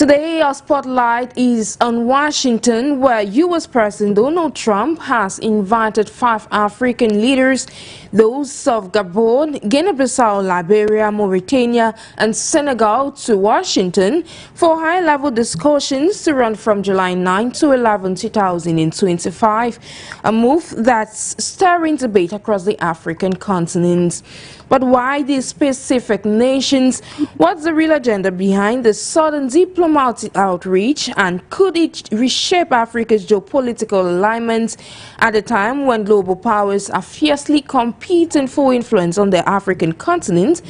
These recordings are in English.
Today, our spotlight is on Washington, where U.S. President Donald Trump has invited 5 African leaders, those of Gabon, Guinea-Bissau, Liberia, Mauritania, and Senegal, to Washington for high-level discussions to run from July 9 to 11, 2025, a move that's stirring debate across the African continent. But why these specific nations? What's the real agenda behind the sudden diplomatic outreach, and could it reshape Africa's geopolitical alignment at a time when global powers are fiercely competing for influence on the African continent,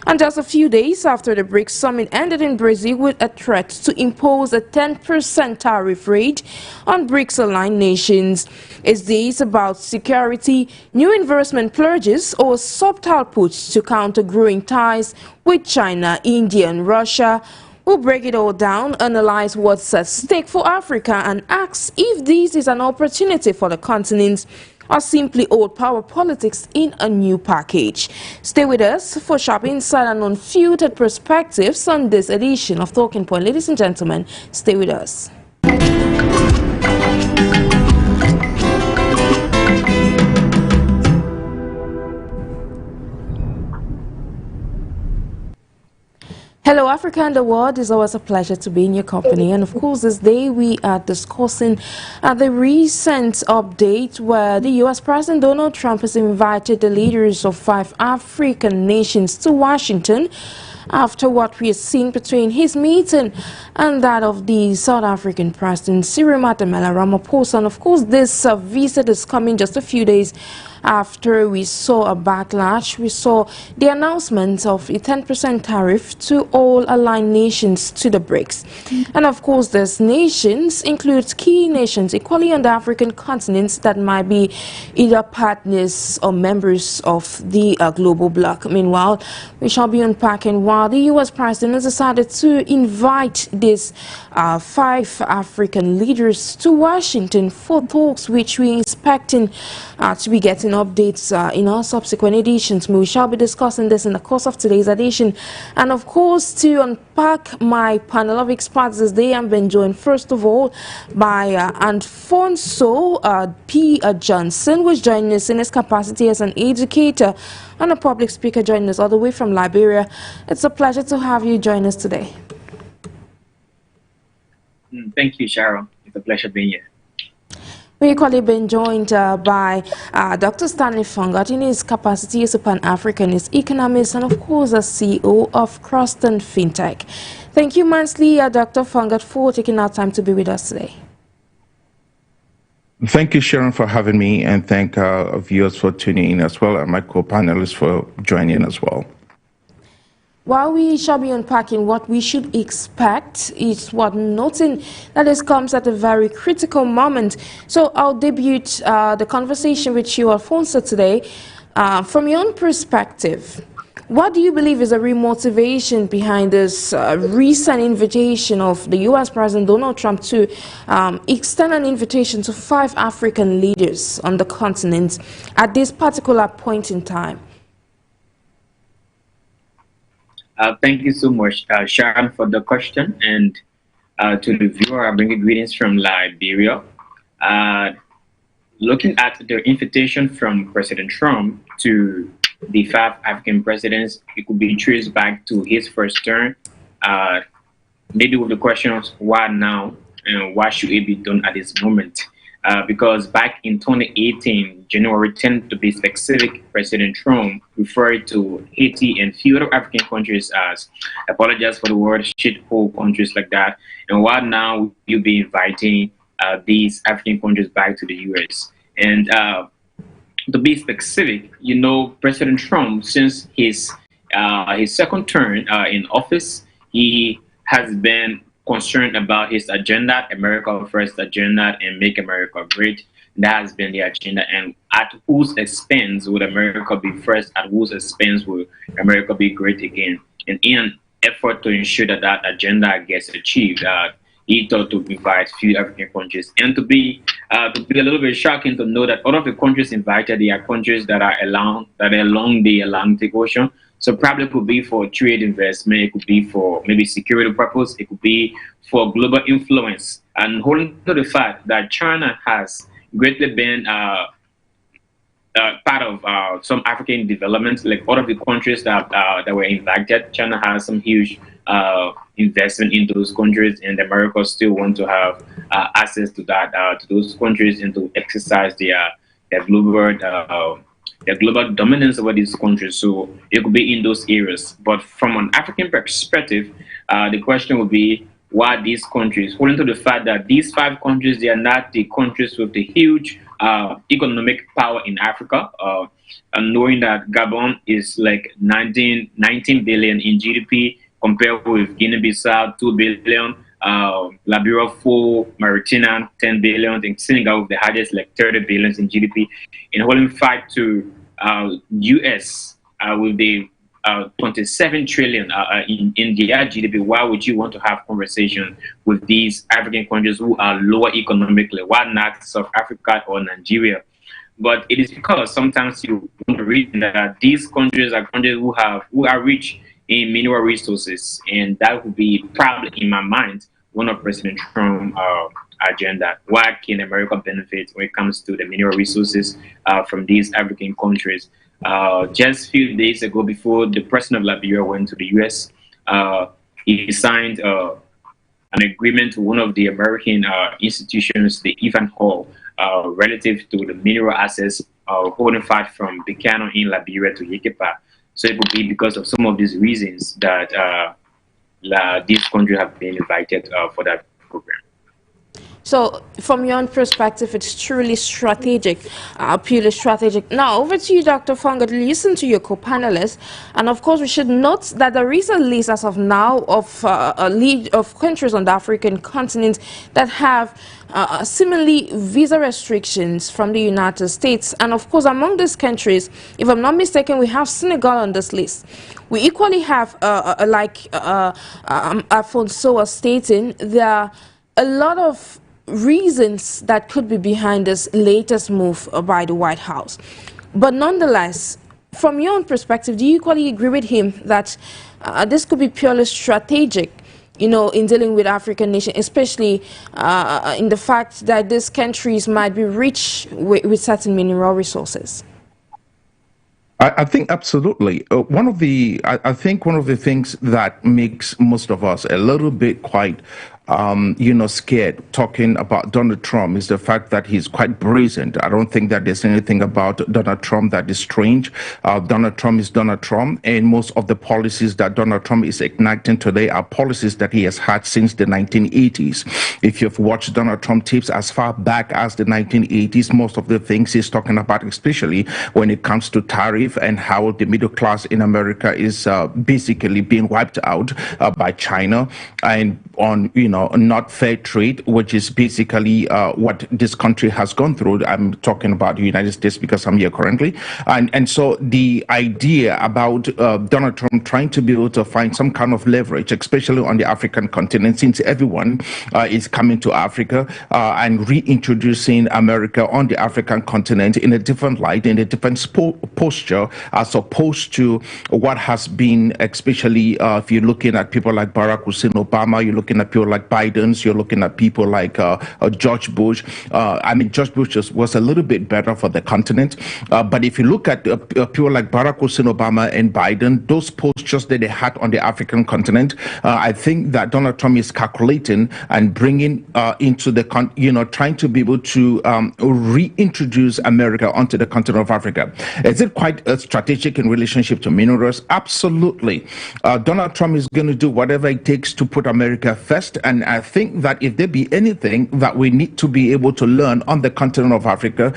and just a few days after the BRICS summit ended in Brazil with a threat to impose a 10% tariff rate on BRICS-aligned nations? Is this about security, new investment pledges, or subtle push to counter growing ties with China, India, and Russia? We'll break it all down, analyze what's at stake for Africa, and ask if this is an opportunity for the continent or simply old power politics in a new package. Stay with us for sharp insight and unfiltered perspectives on this edition of Talking Point. Ladies and gentlemen, stay with us. Hello Africa and the world, it's always a pleasure to be in your company, and of course this day we are discussing the recent update where the U.S. President Donald Trump has invited the leaders of 5 African nations to Washington after what we have seen between his meeting and that of the South African President Cyril Ramaphosa. And of course this visit is coming just a few days after we saw a backlash. We saw the announcement of a 10% tariff to all aligned nations to the BRICS. And of course, these nations include key nations equally on the African continent that might be either partners or members of the global bloc. Meanwhile, we shall be unpacking why the U.S. President has decided to invite these 5 African leaders to Washington for talks, which we're expecting to be getting updates in our subsequent editions. We shall be discussing this in the course of today's edition. And of course, to unpack my panel of experts this day, I'm being joined first of all by ALPHONSO P. Johnson, who is joining us in his capacity as an educator and a public speaker, joining us all the way from Liberia. It's a pleasure to have you join us today. Thank you, Sharon. It's a pleasure being here. We're equally been joined by Dr. Stanley FONGOD in his capacity as a PAN-AFRICANIST, economist, and of course a CEO of CROSTON FINTECH. Thank you immensely, Dr. FONGOD, for taking our time to be with us today. Thank you, Sharon, for having me, and thank our viewers for tuning in as well, and my co-panelists for joining as well. While we shall be unpacking what we should expect, is what noting that this comes at a very critical moment. So I'll debut the conversation with you, ALPHONSO, today. From your own perspective, what do you believe is a real motivation behind this recent invitation of the U.S. President Donald Trump to extend an invitation to 5 African leaders on the continent at this particular point in time? Thank you so much, Sharon, for the question, and to the viewer, I bring you greetings from Liberia. Looking at the invitation from President Trump to the 5 African presidents, it could be traced back to his first term, maybe with the question of why now and why should it be done at this moment. Because back in 2018, January 10th to be specific, President Trump referred to Haiti and few other African countries as, apologize for the word, shithole countries like that. And why now you'll be inviting these African countries back to the US? And to be specific, you know, President Trump, since his second term in office, he has been concerned about his agenda, America First agenda, and Make America Great. That has been the agenda. And at whose expense would America be first? At whose expense will America be great again? And in an effort to ensure that that agenda gets achieved, he thought to invite few African countries. And to be a little bit shocking to know that all of the countries invited, they are countries that are along the Atlantic Ocean. So probably it could be for trade investment, it could be for maybe security purpose, it could be for global influence. And holding to the fact that China has greatly been part of some African developments, like all of the countries that were invited. China has some huge investment in those countries, and America still want to have access to that to those countries and to exercise their global dominance over these countries. So it could be in those areas. But from an African perspective, the question would be why these countries, holding to the fact that these 5 countries, they are not the countries with the huge economic power in Africa, and knowing that Gabon is like 19 billion in GDP compared with Guinea-Bissau 2 billion, Liberia 4, Mauritania 10 billion, and Senegal with the highest like 30 billion in GDP, and holding 5 to US with the 27 trillion in their GDP. Why would you want to have conversation with these African countries who are lower economically? Why not South Africa or Nigeria? But it is because sometimes you want to read that these countries are countries who are rich in mineral resources, and that would be probably in my mind one of President Trump's agenda. Why can America benefit when it comes to the mineral resources from these African countries? Just a few days ago, before the president of Liberia went to the US, he signed an agreement to one of the American institutions, the Evan Hall, relative to the mineral assets holding fat from Bikano in Liberia to Yekepa. So it could be because of some of these reasons that these countries have been invited for that program. So, from your own perspective, it's truly strategic, purely strategic. Now, over to you, Dr. FONGOD. Listen to your co-panelists, and of course, we should note that there is a list as of now of a lead of countries on the African continent that have similarly visa restrictions from the United States. And of course, among these countries, if I'm not mistaken, we have Senegal on this list. We equally have, like ALPHONSO was stating, there are a lot of reasons that could be behind this latest move by the White House. But nonetheless, from your own perspective, do you equally agree with him that this could be purely strategic, you know, in dealing with African nations, especially in the fact that these countries might be rich with certain mineral resources? I think absolutely. I think one of the things that makes most of us a little bit quite scared talking about Donald Trump is the fact that he's quite brazen. I don't think that there's anything about Donald Trump that is strange. Donald Trump is Donald Trump, and most of the policies that Donald Trump is enacting today are policies that he has had since the 1980s. If you've watched Donald Trump tapes as far back as the 1980s, most of the things he's talking about, especially when it comes to tariff and how the middle class in America is basically being wiped out by China, and on not fair trade, which is basically what this country has gone through. I'm talking about the United States because I'm here currently. And so the idea about Donald Trump trying to be able to find some kind of leverage, especially on the African continent, since everyone is coming to Africa and reintroducing America on the African continent in a different light, in a different posture, as opposed to what has been, especially if you're looking at people like Barack Hussein Obama, you're looking at people like Biden, you're looking at people like George Bush. George Bush was a little bit better for the continent. But if you look at people like Barack Hussein Obama and Biden, those postures that they had on the African continent, I think that Donald Trump is calculating and bringing into the, trying to be able to reintroduce America onto the continent of Africa. Is it quite strategic in relationship to minerals? Absolutely. Donald Trump is going to do whatever it takes to put America first, and I think that if there be anything that we need to be able to learn on the continent of Africa,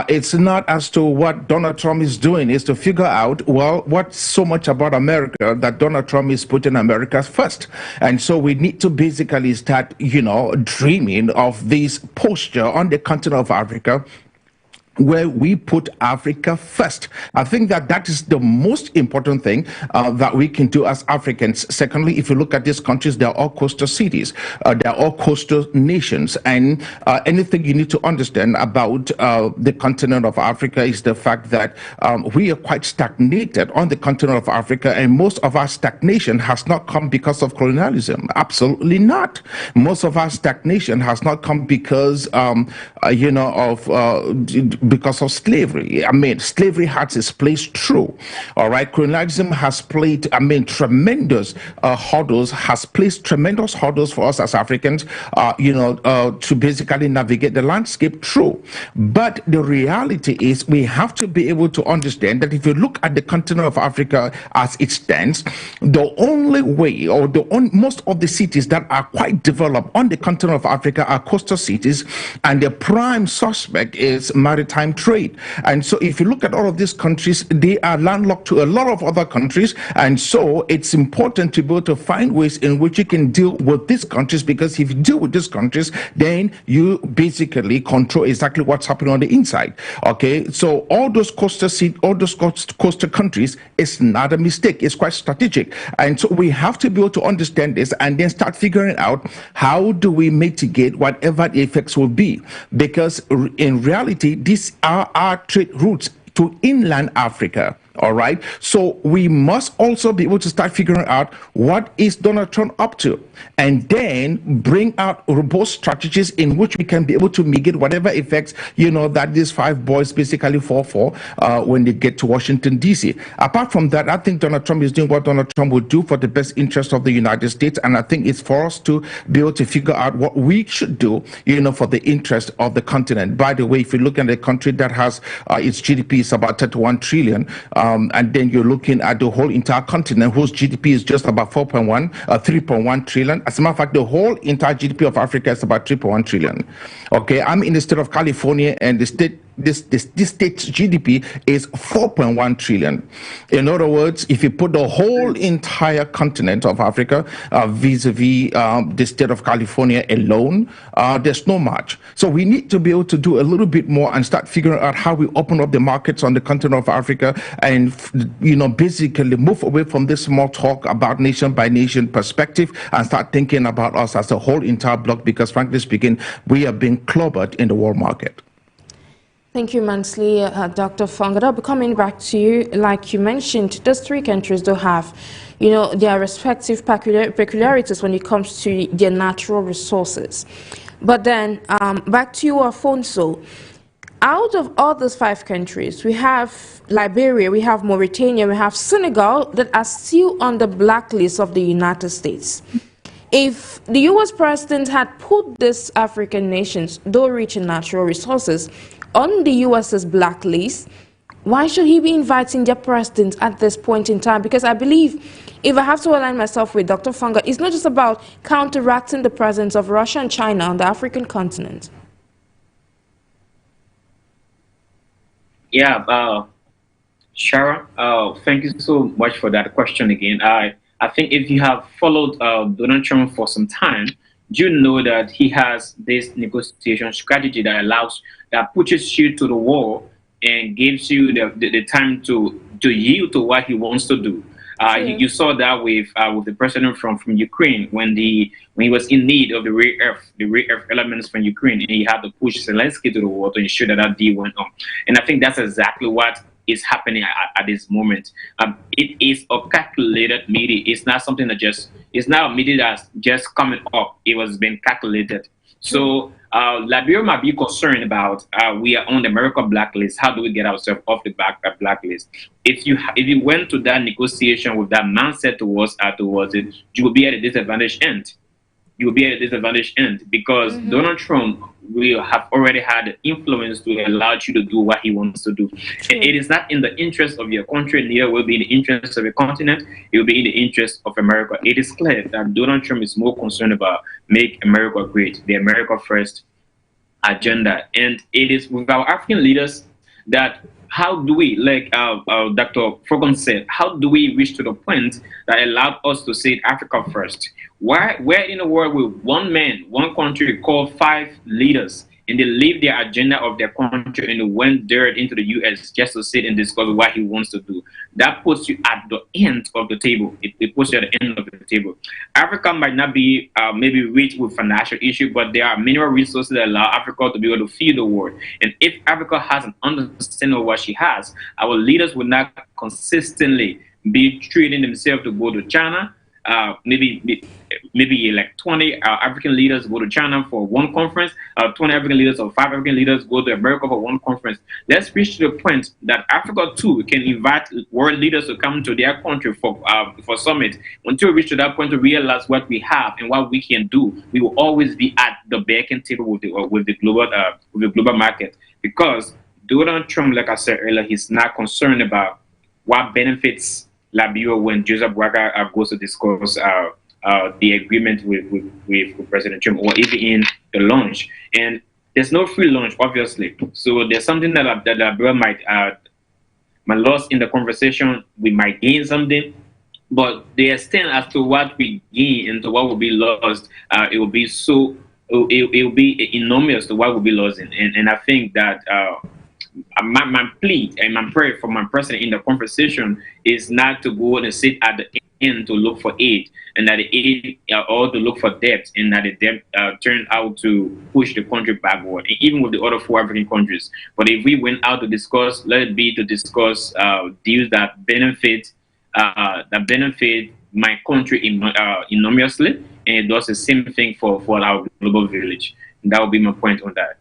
it's not as to what Donald Trump is doing, is to figure out, well, what's so much about America that Donald Trump is putting America first. And so we need to basically start, dreaming of this posture on the continent of Africa, where we put Africa first. I think that that is the most important thing that we can do as Africans. Secondly, if you look at these countries, they're all coastal cities. They're all coastal nations. And anything you need to understand about the continent of Africa is the fact that we are quite stagnated on the continent of Africa. And most of our stagnation has not come because of colonialism. Absolutely not. Most of our stagnation has not come because, because of slavery. I mean, slavery has its place, true. All right. Colonialism has played, tremendous hurdles, has placed tremendous hurdles for us as Africans, to basically navigate the landscape, true. But the reality is we have to be able to understand that if you look at the continent of Africa as it stands, the only way, or most of the cities that are quite developed on the continent of Africa are coastal cities, and the prime suspect is maritime trade. And so if you look at all of these countries, they are landlocked to a lot of other countries, and so it's important to be able to find ways in which you can deal with these countries, because if you deal with these countries, then you basically control exactly what's happening on the inside. Okay, so all those coastal countries is not a mistake, it's quite strategic. And so we have to be able to understand this and then start figuring out how do we mitigate whatever the effects will be, because in reality these are our trade routes to inland Africa. All right. So we must also be able to start figuring out what is Donald Trump up to, and then bring out robust strategies in which we can be able to mitigate whatever effects, that these five boys basically fall for when they get to Washington, D.C. Apart from that, I think Donald Trump is doing what Donald Trump would do for the best interest of the United States. And I think it's for us to be able to figure out what we should do, for the interest of the continent. By the way, if you look at a country that has its GDP is about 31 trillion, and then you're looking at the whole entire continent whose GDP is just about 3.1 trillion. As a matter of fact, the whole entire GDP of Africa is about 3.1 trillion. Okay, I'm in the state of California, and this state's GDP is 4.1 trillion. In other words, if you put the whole entire continent of Africa vis-a-vis the state of California alone, there's no match. So we need to be able to do a little bit more and start figuring out how we open up the markets on the continent of Africa, and basically move away from this small talk about nation by nation perspective and start thinking about us as a whole entire block, because frankly speaking, we are being clobbered in the world market. Thank you immensely, Dr. FONGOD. I'll be coming back to you. Like you mentioned, those three countries do have, their respective peculiarities when it comes to their natural resources. But then, back to you, ALPHONSO. Out of all those five countries, we have Liberia, we have Mauritania, we have Senegal that are still on the blacklist of the United States. If the U.S. president had put these African nations, though rich in natural resources, on the U.S.'s blacklist, why should he be inviting their president at this point in time? Because I believe, if I have to align myself with Dr. FONGOD, it's not just about counteracting the presence of Russia and China on the African continent. Yeah, Sharon, thank you so much for that question again. I think if you have followed Donald Trump for some time, you know that he has this negotiation strategy that pushes you to the wall and gives you the time to yield to what he wants to do. You saw that with the president from Ukraine when he was in need of the rare earth elements from Ukraine, and he had to push Zelensky to the wall to ensure that that deal went on. And I think that's exactly what is happening at this moment. It is a calculated meeting. It's not something that it's not a meeting that's just coming up. It was been calculated. So Liberia might be concerned about we are on the American blacklist. How do we get ourselves off the blacklist? If you went to that negotiation with that mindset towards it, you will be at a disadvantaged end. You will be at a disadvantaged end because Donald Trump will have already had influence to allow you to do what he wants to do. It is not in the interest of your country, neither will be in the interest of your continent. It will be in the interest of America. It is clear that Donald Trump is more concerned about make America great, the America first agenda. And it is with our African leaders that how do we, like Dr. FONGOD said, how do we reach to the point that allowed us to say Africa first? Where in the world will one man, one country call five leaders and they leave their agenda of their country and they went there into the US just to sit and discover what he wants to do. That puts you at the end of the table. It puts you at the end of the table. Africa might not be maybe rich with financial issues, but there are mineral resources that allow Africa to be able to feed the world. And if Africa has an understanding of what she has, our leaders will not consistently be treating themselves to go to China. Maybe like 20 African leaders go to China for one conference, 20 African leaders or 5 African leaders go to America for one conference. Let's reach to the point that Africa too can invite world leaders to come to their country for summit. Until we reach to that point to realize what we have and what we can do, we will always be at the back end table with the global market. Because Donald Trump, like I said earlier, he's not concerned about what benefits Liberia when Joseph Boakai goes to discuss the agreement with President Trump, or even in the lunch. And there's no free lunch, obviously. So there's something that Liberia might lose in the conversation. We might gain something, but the extent as to what we gain and to what will be lost, it will be it will be enormous to what will be lost. And I think that my plea and my prayer for my president in the conversation is not to go and sit at the end to look for aid, and that the aid or to look for debt, and that the debt turned out to push the country backward, and even with the other 4 African countries. But if we went out to discuss, let it be to discuss deals that benefit my country enormously, and it does the same thing for our global village. And that would be my point on that.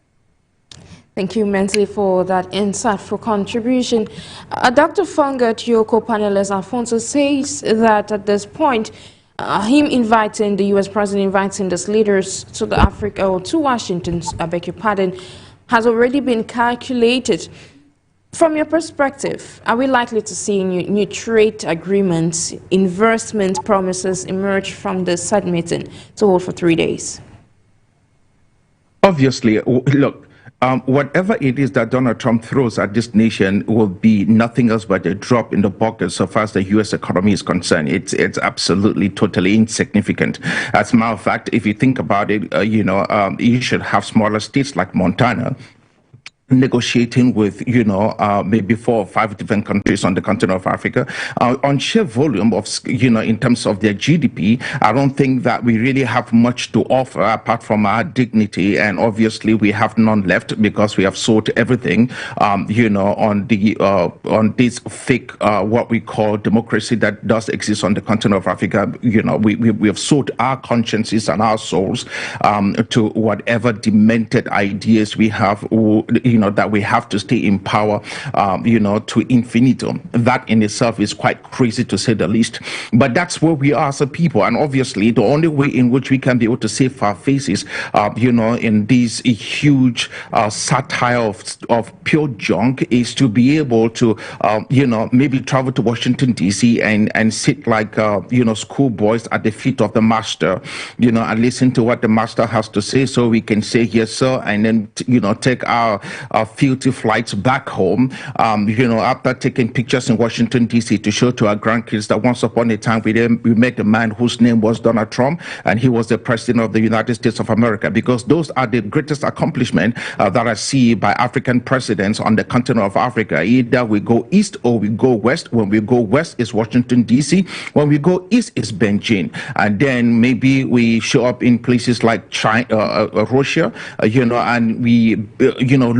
Thank you immensely for that insightful contribution. Dr. FONGOD, your co-panelist ALPHONSO, says that at this point, him inviting the U.S. president, inviting these leaders to to Washington, I beg your pardon, has already been calculated. From your perspective, are we likely to see new trade agreements, investment promises emerge from the said meeting to hold for 3 days? Obviously, look, whatever it is that Donald Trump throws at this nation will be nothing else but a drop in the bucket so far as the U.S. economy is concerned. It's absolutely, totally insignificant. As a matter of fact, if you think about it, you should have smaller states like Montana negotiating with, maybe 4 or 5 different countries on the continent of Africa. On sheer volume of, in terms of their GDP, I don't think that we really have much to offer apart from our dignity. And obviously we have none left because we have sold everything, on this fake, what we call democracy that does exist on the continent of Africa. We have sold our consciences and our souls to whatever demented ideas we have, that we have to stay in power, to infinitum. That in itself is quite crazy, to say the least. But that's where we are as a people. And obviously, the only way in which we can be able to save our faces, in this huge satire of pure junk, is to be able to, maybe travel to Washington, D.C. and sit like, schoolboys at the feet of the master, and listen to what the master has to say, so we can say, yes, sir, and then, take our filthy flights back home, after taking pictures in Washington, D.C. to show to our grandkids that once upon a time we met a man whose name was Donald Trump, and he was the president of the United States of America, because those are the greatest accomplishments that I see by African presidents on the continent of Africa. Either we go east or we go west. When we go west, it's Washington, D.C. When we go east, it's Beijing. And then maybe we show up in places like China, Russia, and we,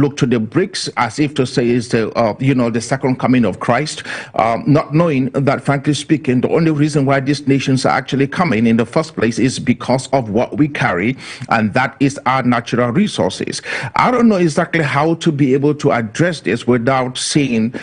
look to the BRICS as if to say it's the second coming of Christ, not knowing that, frankly speaking, the only reason why these nations are actually coming in the first place is because of what we carry, and that is our natural resources. I don't know exactly how to be able to address this without saying,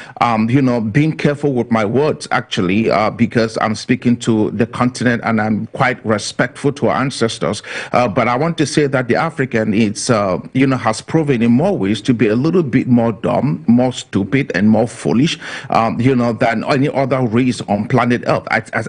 being careful with my words, actually, because I'm speaking to the continent and I'm quite respectful to our ancestors. But I want to say that the African has proven in more ways to be a little bit more dumb, more stupid, and more foolish, than any other race on planet Earth.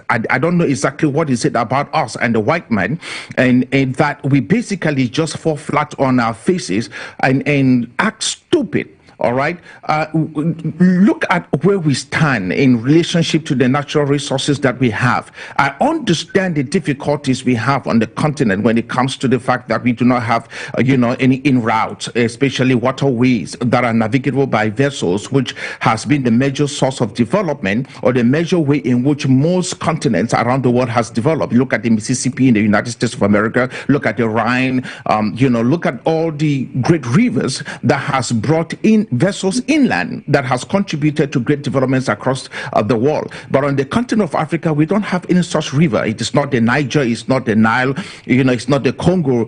I don't know exactly what is it about us and the white man, and that we basically just fall flat on our faces and act stupid. all right, look at where we stand in relationship to the natural resources that we have. I understand the difficulties we have on the continent when it comes to the fact that we do not have, any in routes, especially waterways that are navigable by vessels, which has been the major source of development, or the major way in which most continents around the world has developed. Look at the Mississippi in the United States of America. Look at the Rhine. Look at all the great rivers that has brought in vessels inland, that has contributed to great developments across the world. But on the continent of Africa, we don't have any such river. It is not the Niger, it's not the Nile, it's not the Congo,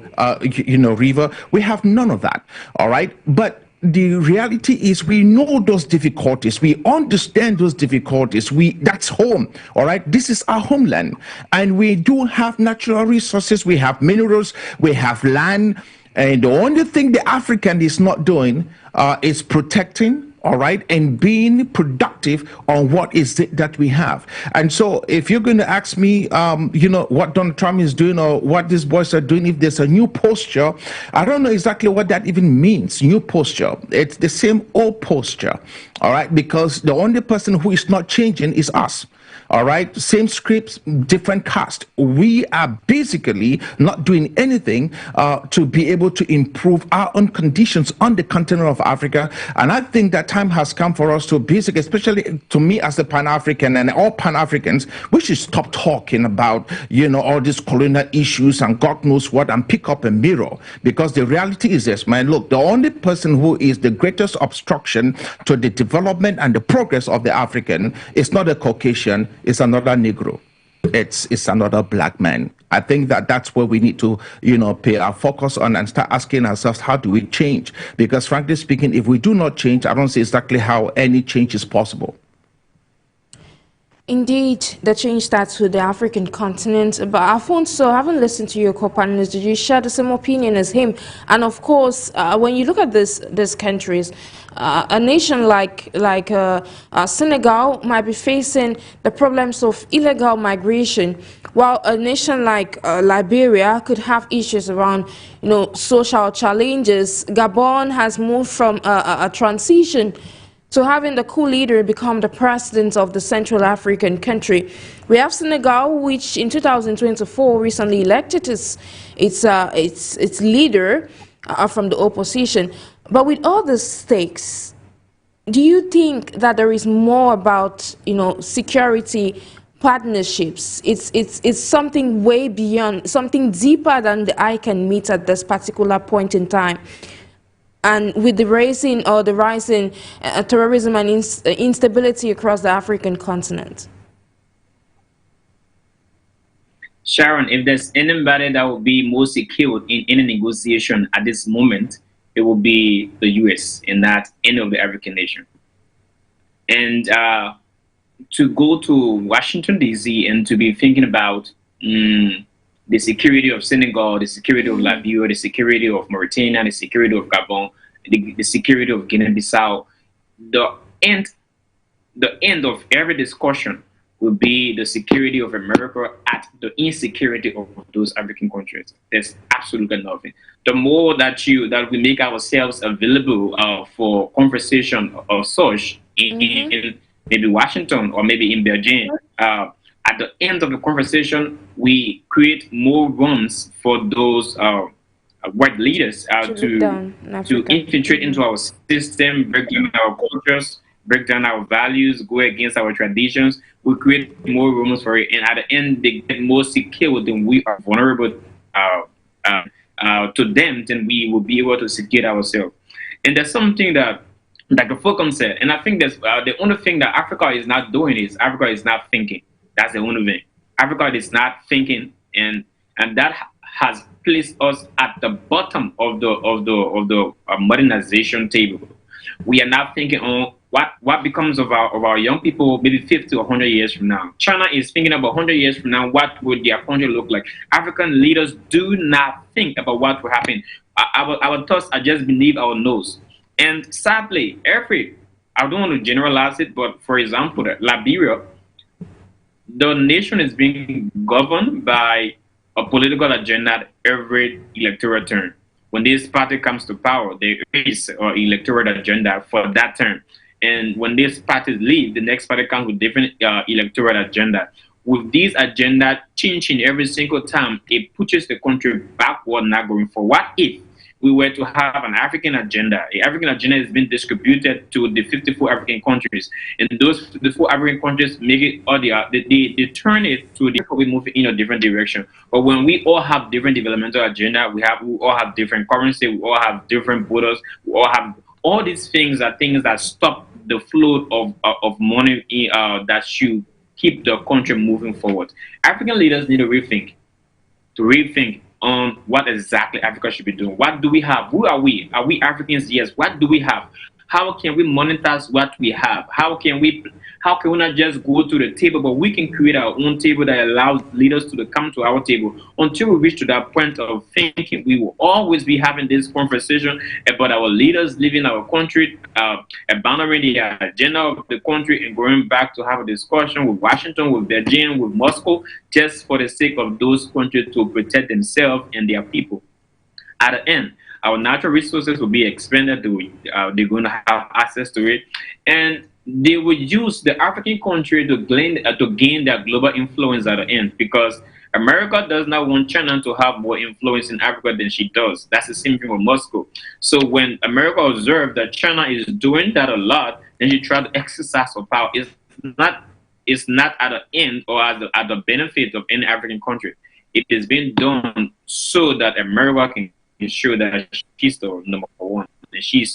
river. We have none of that. All right. But the reality is, we know those difficulties, we understand those difficulties, that's home. All right, this is our homeland, and we do have natural resources, we have minerals, we have land, and the only thing the African is not doing is protecting, all right, and being productive on what is it that we have. And so if you're going to ask me, what Donald Trump is doing, or what these boys are doing, if there's a new posture, I don't know exactly what that even means, new posture. It's the same old posture, all right, because the only person who is not changing is us. All right, same scripts, different cast. We are basically not doing anything to be able to improve our own conditions on the continent of Africa. And I think that time has come for us to basically, especially to me as a Pan-African and all Pan-Africans, we should stop talking about, all these colonial issues and God knows what, and pick up a mirror. Because the reality is this, man, look, the only person who is the greatest obstruction to the development and the progress of the African is not a Caucasian, it's another Negro. It's another black man. I think that's where we need to, pay our focus on and start asking ourselves, how do we change? Because frankly speaking, if we do not change, I don't see exactly how any change is possible. Indeed, the change starts with the African continent. But Alphonso, having listened to your co-panelists, did you share the same opinion as him? And of course, when you look at these countries, a nation like Senegal might be facing the problems of illegal migration, while a nation like Liberia could have issues around, social challenges. Gabon has moved from a transition to having the coup leader become the president of the Central African country. We have Senegal, which in 2024 recently elected its leader from the opposition. But with all the stakes, do you think that there is more about, security partnerships? It's something way beyond, something deeper than the eye can meet at this particular point in time. And with the rising terrorism and instability across the African continent. Sharon, if there's anybody that will be most secure in any negotiation at this moment, it will be the U.S. and not any of the African nation. And to go to Washington, D.C. and to be thinking about the security of Senegal, the security of Liberia, the security of Mauritania, the security of Gabon, the security of Guinea-Bissau. The end of every discussion will be the security of America at the insecurity of those African countries. There's absolutely nothing. The more that we make ourselves available for conversation of such in maybe Washington or maybe in Beijing, at the end of the conversation, we create more rooms for those white leaders to infiltrate into our system, break down our cultures, break down our values, go against our traditions. We create more rooms for it, and at the end, they get more secure than we are vulnerable to them, then we will be able to secure ourselves. And there's something that, like the Fulcrum said, and I think that's the only thing that Africa is not doing is Africa is not thinking. That's the only thing. Africa is not thinking, and that has placed us at the bottom of the modernization table. We are not thinking on what becomes of our young people maybe 50 or 100 years from now. China is thinking about 100 years from now, what would their country look like? African leaders do not think about what will happen. Our thoughts are just beneath our nose. And sadly, I don't want to generalize it, but for example, Liberia, the nation is being governed by a political agenda at every electoral turn. when this party comes to power, they raise or electoral agenda for that term. And when these parties leave, the next party comes with different electoral agenda. With this agenda changing every single time, it pushes the country backward, not going forward. What if we were to have an African agenda? The African agenda has been distributed to the 54 African countries, and those 54 African countries make it, or they turn it to we move in a different direction. But when we all have different developmental agenda, we all have different currency, we all have different borders, we all have all these things are things that stop the flow of money that should keep the country moving forward. African leaders need to rethink on what exactly Africa should be doing. What do we have? Who are we? Are we Africans? Yes. What do we have? How can we monetize what we have? How can we not just go to the table, but we can create our own table that allows leaders to come to our table? Until we reach to that point of thinking, we will always be having this conversation about our leaders leaving our country, abandoning the agenda of the country, and going back to have a discussion with Washington, with Beijing, with Moscow, just for the sake of those countries to protect themselves and their people. At the end, our natural resources will be expanded. They're going to have access to it, and they will use the African country to gain their global influence at the end, because America does not want China to have more influence in Africa than she does. That's the same thing with Moscow. So when America observed that China is doing that a lot, then she tried to exercise her power. It's not at the end or at the benefit of any African country. It is being done so that America can ensure that she's the number one, and she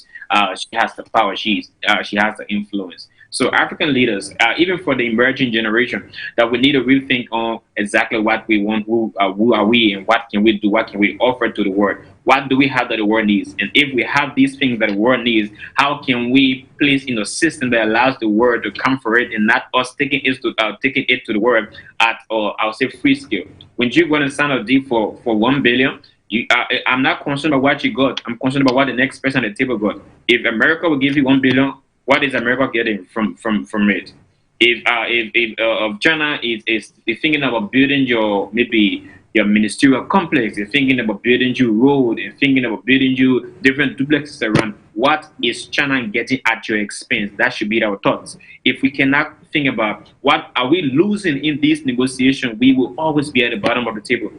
has the power, she has the influence. So African leaders, even for the emerging generation, that we need to rethink on exactly what we want, who are we, and what can we do, what can we offer to the world, what do we have that the world needs, and if we have these things that the world needs, how can we place in a system that allows the world to come for it, and not us taking it to the world at, or I'll say, free scale. When you're going to sign a deal for 1 billion, I'm not concerned about what you got. I'm concerned about what the next person at the table got. If America will give you 1 billion, what is America getting from it? If China is thinking about building your ministerial complex, they're thinking about building you road, and thinking about building you different duplexes around, what is China getting at your expense? That should be our thoughts. If we cannot think about what are we losing in this negotiation, we will always be at the bottom of the table.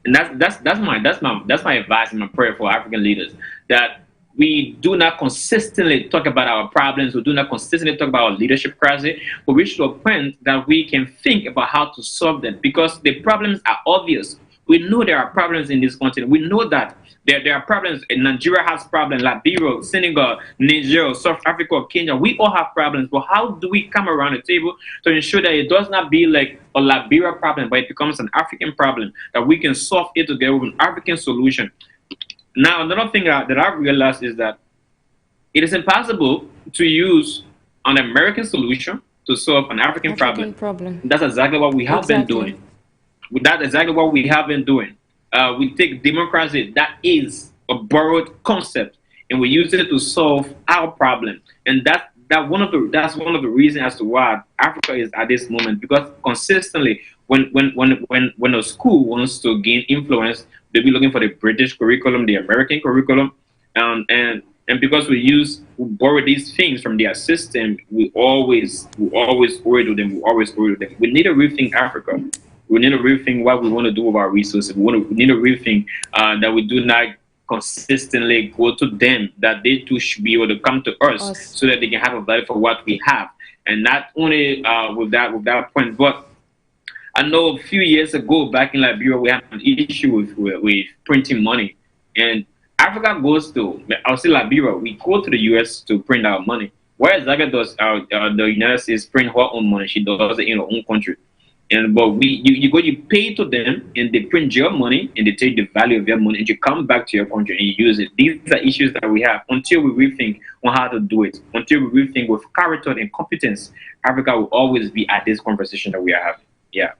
And that's my advice and my prayer for African leaders, that we do not consistently talk about our problems, we do not consistently talk about our leadership crisis, but we should point that we can think about how to solve them, because the problems are obvious. We know there are problems in this continent. We know that there are problems. Nigeria has problems, Liberia, Senegal, Niger, South Africa, Kenya. We all have problems. But how do we come around the table to ensure that it does not be like a Liberia problem, but it becomes an African problem, that we can solve it together with an African solution? Now, another thing that I've realized is that it is impossible to use an American solution to solve an African problem. That's exactly what we have been doing. That's exactly what we have been doing. We take democracy, that is a borrowed concept, and we use it to solve our problem. And that's one of the reasons as to why Africa is at this moment, because consistently when a school wants to gain influence, they'll be looking for the British curriculum, the American curriculum, and because we borrow these things from their system, we always worry with them. We need to rethink Africa. We need to rethink what we want to do with our resources. We need to rethink that we do not consistently go to them, that they too should be able to come to us so that they can have a value for what we have. And not only with that point, but I know a few years ago back in Liberia, we had an issue with printing money. And Africa goes to, I'll say Liberia, we go to the US to print our money. Whereas Zaga does, the United States print her own money. She does it in her own country. But you pay to them, and they print your money, and they take the value of your money, and you come back to your country and you use it. These are issues that we have. Until we rethink on how to do it, until we rethink with character and competence, Africa will always be at this conversation that we are having. Yeah.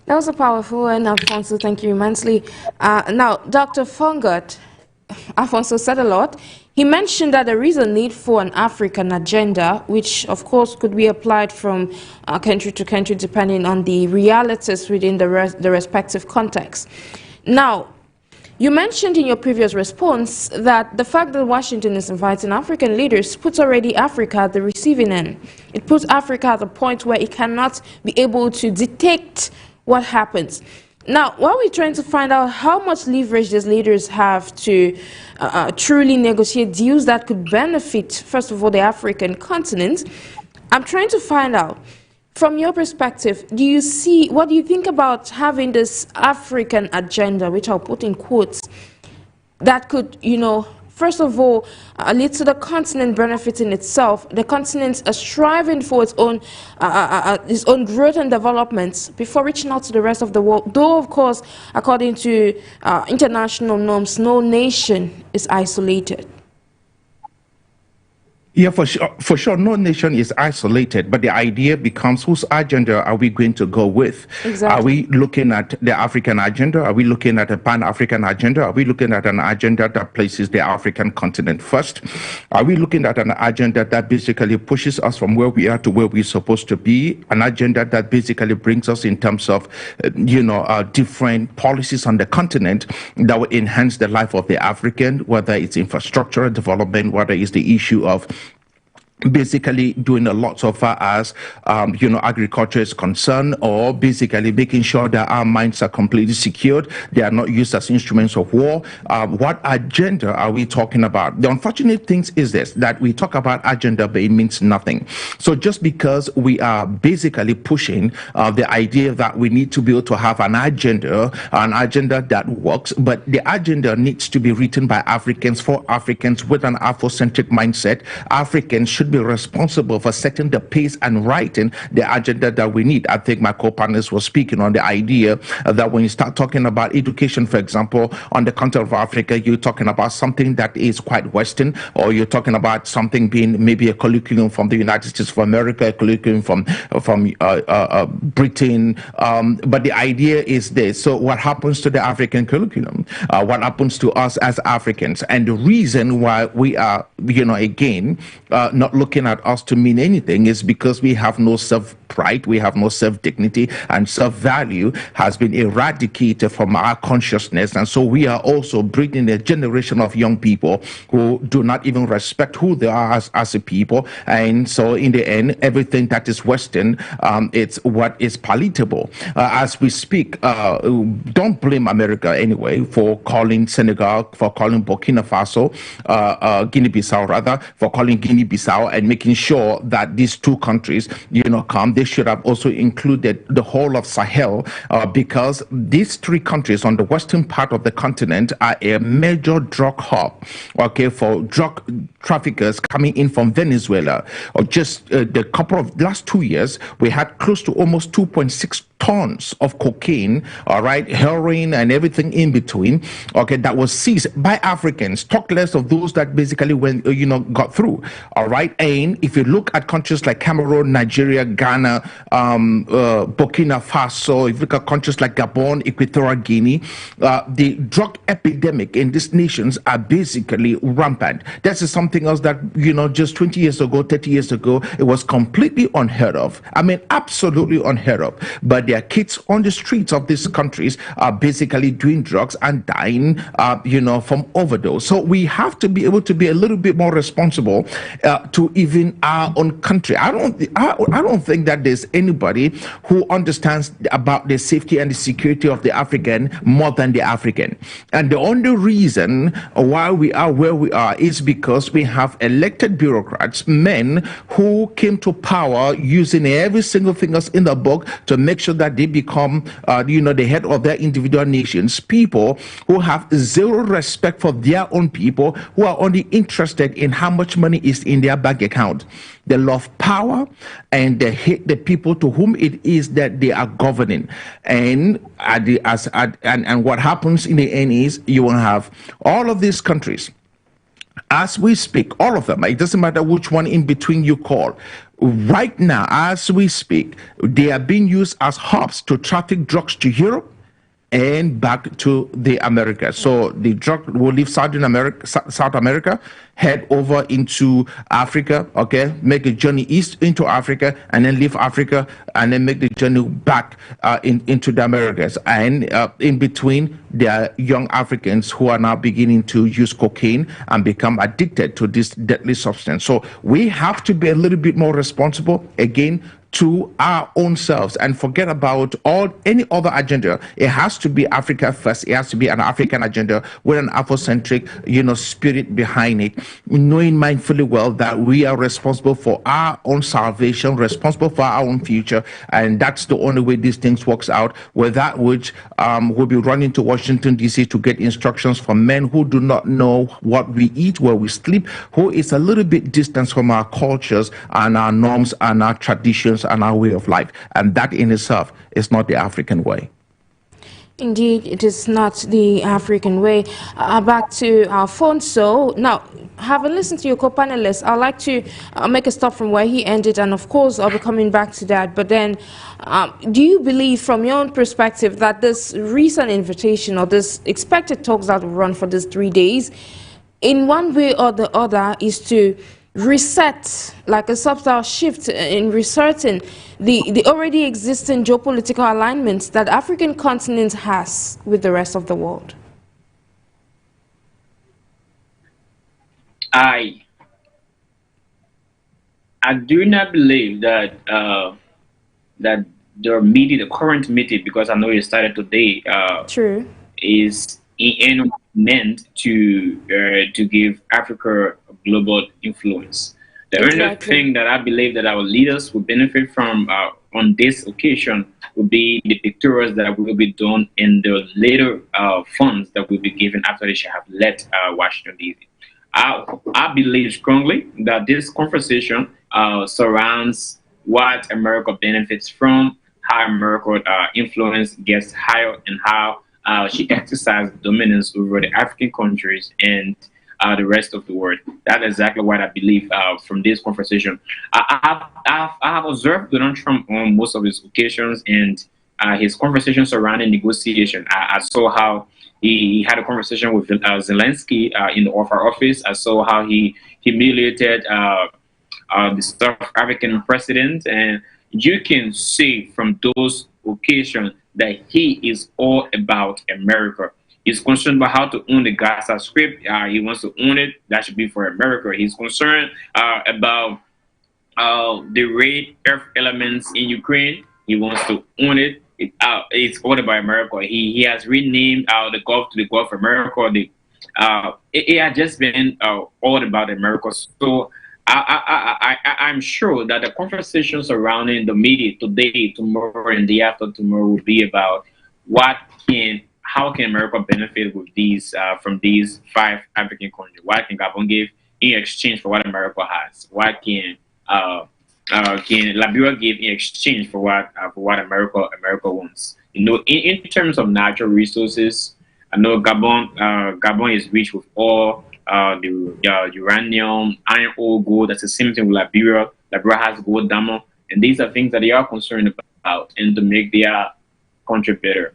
That was a powerful one, Alphonso. Thank you immensely. Now, Dr. FONGOD, Alphonso said a lot. He mentioned that there is a need for an African agenda, which of course could be applied from country to country depending on the realities within the respective context. Now, You mentioned in your previous response that the fact that Washington is inviting African leaders puts already Africa at the receiving end. It puts Africa at a point where it cannot be able to detect what happens. Now, while we're trying to find out how much leverage these leaders have to truly negotiate deals that could benefit, first of all, the African continent, I'm trying to find out, from your perspective, what do you think about having this African agenda, which I'll put in quotes, that could, first of all, lead to the continent benefiting itself, the continent striving for its own growth and development before reaching out to the rest of the world. Though, of course, according to international norms, no nation is isolated. Yeah, for sure, no nation is isolated, but the idea becomes, whose agenda are we going to go with? Exactly. Are we looking at the African agenda? Are we looking at a Pan-African agenda? Are we looking at an agenda that places the African continent first? Are we looking at an agenda that basically pushes us from where we are to where we're supposed to be? An agenda that basically brings us in terms of, different policies on the continent that will enhance the life of the African, whether it's infrastructural development, whether it's the issue of basically doing a lot so far as agriculture is concerned, or basically making sure that our mines are completely secured, they are not used as instruments of war. What agenda are we talking about? The unfortunate thing is this, that we talk about agenda but it means nothing. So just because we are basically pushing the idea that we need to be able to have an agenda that works, but the agenda needs to be written by Africans for Africans with an Afrocentric mindset. Africans should be responsible for setting the pace and writing the agenda that we need. I think my co-partners were speaking on the idea that when you start talking about education, for example, on the continent of Africa, you're talking about something that is quite Western, or you're talking about something being maybe a curriculum from the United States of America, a curriculum from Britain. But the idea is this. So what happens to the African curriculum? What happens to us as Africans? And the reason why we are, again, not looking at us to mean anything is because we have no self-pride, we have no self-dignity, and self-value has been eradicated from our consciousness. And so we are also breeding a generation of young people who do not even respect who they are as a people. And so in the end, everything that is Western, it's what is palatable. As we speak, don't blame America anyway for calling Senegal, for calling Burkina Faso, Guinea-Bissau rather, for calling Guinea-Bissau, and making sure that these two countries, come. They should have also included the whole of Sahel, because these three countries on the western part of the continent are a major drug hub, for drug traffickers coming in from Venezuela. Or just the couple of last 2 years, we had close to almost 2.6 tons of cocaine, heroin and everything in between, that was seized by Africans. Talk less of those that basically went, got through, And if you look at countries like Cameroon, Nigeria, Ghana, Burkina Faso, if you look at countries like Gabon, Equatorial Guinea, the drug epidemic in these nations are basically rampant. This is something else that, just 20 years ago, 30 years ago, it was completely unheard of. I mean, absolutely unheard of. But their kids on the streets of these countries are basically doing drugs and dying, from overdose. So we have to be able to be a little bit more responsible to even our own country. I don't think that there's anybody who understands about the safety and the security of the African more than the African. And the only reason why we are where we are is because we have elected bureaucrats, men who came to power using every single thing that's in the book to make sure that they become, the head of their individual nations, people who have zero respect for their own people, who are only interested in how much money is in their bank account. They love power and they hate the people to whom it is that they are governing. And what happens in the end is you will have all of these countries, as we speak, all of them, it doesn't matter which one in between you call. Right now, as we speak, they are being used as hubs to traffic drugs to Europe and back to the Americas. So the drug will leave South America, head over into Africa, okay, make a journey east into Africa, and then leave Africa, and then make the journey back into the Americas. And in between, there are young Africans who are now beginning to use cocaine and become addicted to this deadly substance. So we have to be a little bit more responsible, again, to our own selves, and forget about any other agenda. It has to be Africa first. It has to be an African agenda with an Afrocentric, spirit behind it, knowing mindfully well that we are responsible for our own salvation, responsible for our own future, and that's the only way these things works out. With that which we'll be running to Washington DC to get instructions from men who do not know what we eat, where we sleep, who is a little bit distant from our cultures and our norms and our traditions and our way of life. And that in itself is not the African way. Indeed, it is not the African way. Back to ALPHONSO. Now, having listened to your co-panelists, I'd like to make a stop from where he ended, and of course, I'll be coming back to that. But then, do you believe, from your own perspective, that this recent invitation or this expected talks that will run for these 3 days, in one way or the other, is to reset, like a subtle shift in resetting the already existing geopolitical alignments that African continent has with the rest of the world? I do not believe that that the current meeting, because I know it started today, True, is meant to give Africa global influence. The only thing that I believe that our leaders will benefit from on this occasion will be the pictures that will be done in the later funds that will be given after they shall have left Washington DC. I believe strongly that this conversation surrounds what America benefits from, how America influence gets higher, and how she exercises dominance over the African countries and the rest of the world. That's exactly what I believe from this conversation. I have observed Donald Trump on most of his occasions, and his conversation surrounding negotiation. I saw how he had a conversation with Zelensky in the Oval Office. I saw how he humiliated the South African president, and you can see from those occasions that he is all about America. He's concerned about how to own the Gaza Strip. He wants to own it. That should be for America. He's concerned about the rare earth elements in Ukraine. He wants to own it. It's all about America. He has renamed the Gulf to the Gulf of America. It has just been all about America. So I'm sure that the conversation surrounding the media today, tomorrow, and the after tomorrow will be about how can America benefit with these from these 5 African countries? What can Gabon give in exchange for what America has? What can Liberia give in exchange for what America wants? In terms of natural resources, I know Gabon is rich with all the uranium, iron ore, gold. That's the same thing with Liberia. Liberia has gold, diamond, and these are things that they are concerned about, and to make their country better.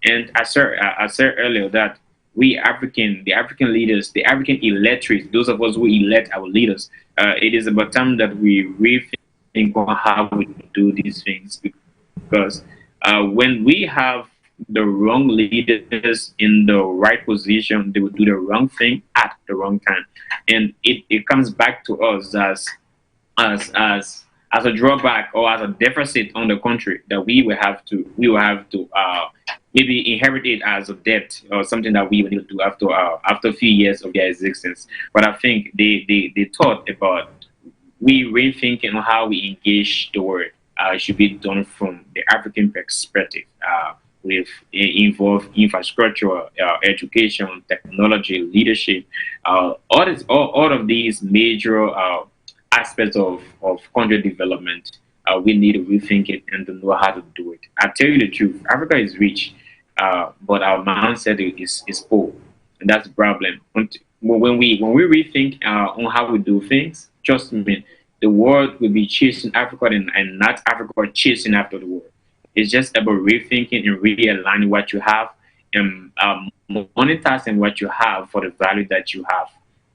And I said earlier that the African leaders, the African electorate, those of us who elect our leaders, it is about time that we rethink on how we do these things, because when we have the wrong leaders in the right position, they will do the wrong thing at the wrong time, and it comes back to us as a drawback or as a deficit on the country that we will have to maybe inherit it as a debt or something that we will need to do after a few years of their existence. But I think they thought about rethinking on how we engage the world should be done from the African perspective. With involve infrastructure, education, technology, leadership, all of these major aspects of country development. We need to rethink it and to know how to do it. I tell you the truth, Africa is rich, but our mindset is poor, and that's the problem. When we rethink on how we do things, trust me, the world will be chasing Africa and not Africa chasing after the world. It's just about rethinking and realigning what you have and monetizing what you have for the value that you have.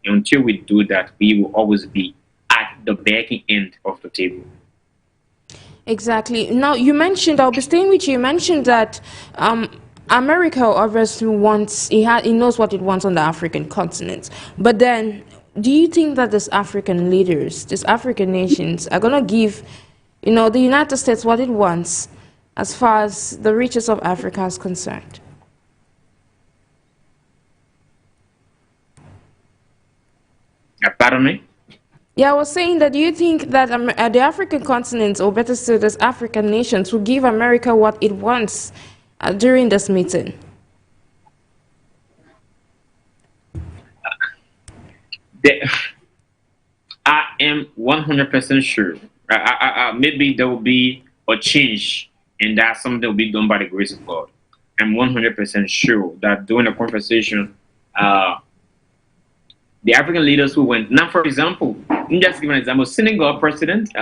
Until we do that, we will always be at the backing end of the table. Exactly. Now, you mentioned, I'll be staying with you, you mentioned that America obviously wants, he knows what it wants on the African continent. But then, do you think that these African leaders, these African nations, are going to give, the United States what it wants as far as the riches of Africa is concerned? Pardon me? Yeah, I was saying that, do you think that the African continent, or better still, these African nations, will give America what it wants during this meeting? I am 100% sure. Maybe there will be a change, and that something will be done by the grace of God. I'm 100% sure that during the conversation, the African leaders who went, now for example, let me just give an example. Senegal president,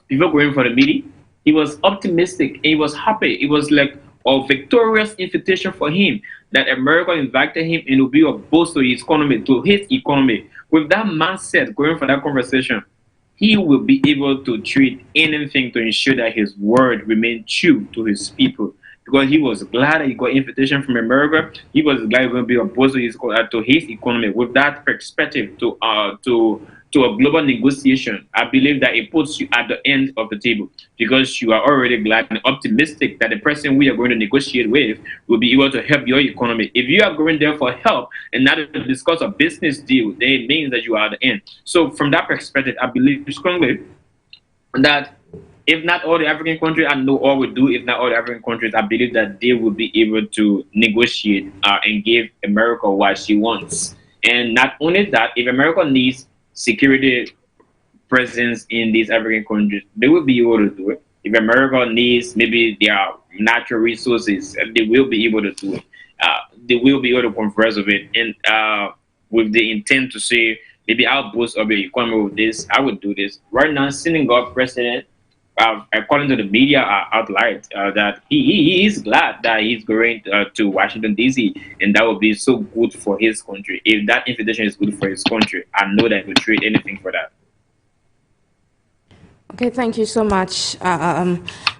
before going for the meeting, he was optimistic and he was happy. It was like a victorious invitation for him that America invited him and will be a boost to his economy. With that mindset going for that conversation, he will be able to treat anything to ensure that his word remains true to his people. Because he was glad that he got invitation from America. He was glad he was going to be opposed to his economy. With that perspective to a global negotiation, I believe that it puts you at the end of the table because you are already glad and optimistic that the person we are going to negotiate with will be able to help your economy. If you are going there for help and not to discuss a business deal, then it means that you are at the end. So from that perspective, I believe strongly that if not all the African countries, I know all will do. If not all the African countries, I believe that they will be able to negotiate and give America what she wants. And not only that, if America needs security presence in these African countries, they will be able to do it. If America needs maybe their natural resources, they will be able to do it. They will be able to converse with it, and with the intent to say, maybe I'll boost up your economy with this, I would do this. Right now, Senegal president, according to the media outlet, that he is glad that he's going to Washington, D.C., and that would be so good for his country. If that invitation is good for his country, I know that he would trade anything for that. Okay, thank you so much,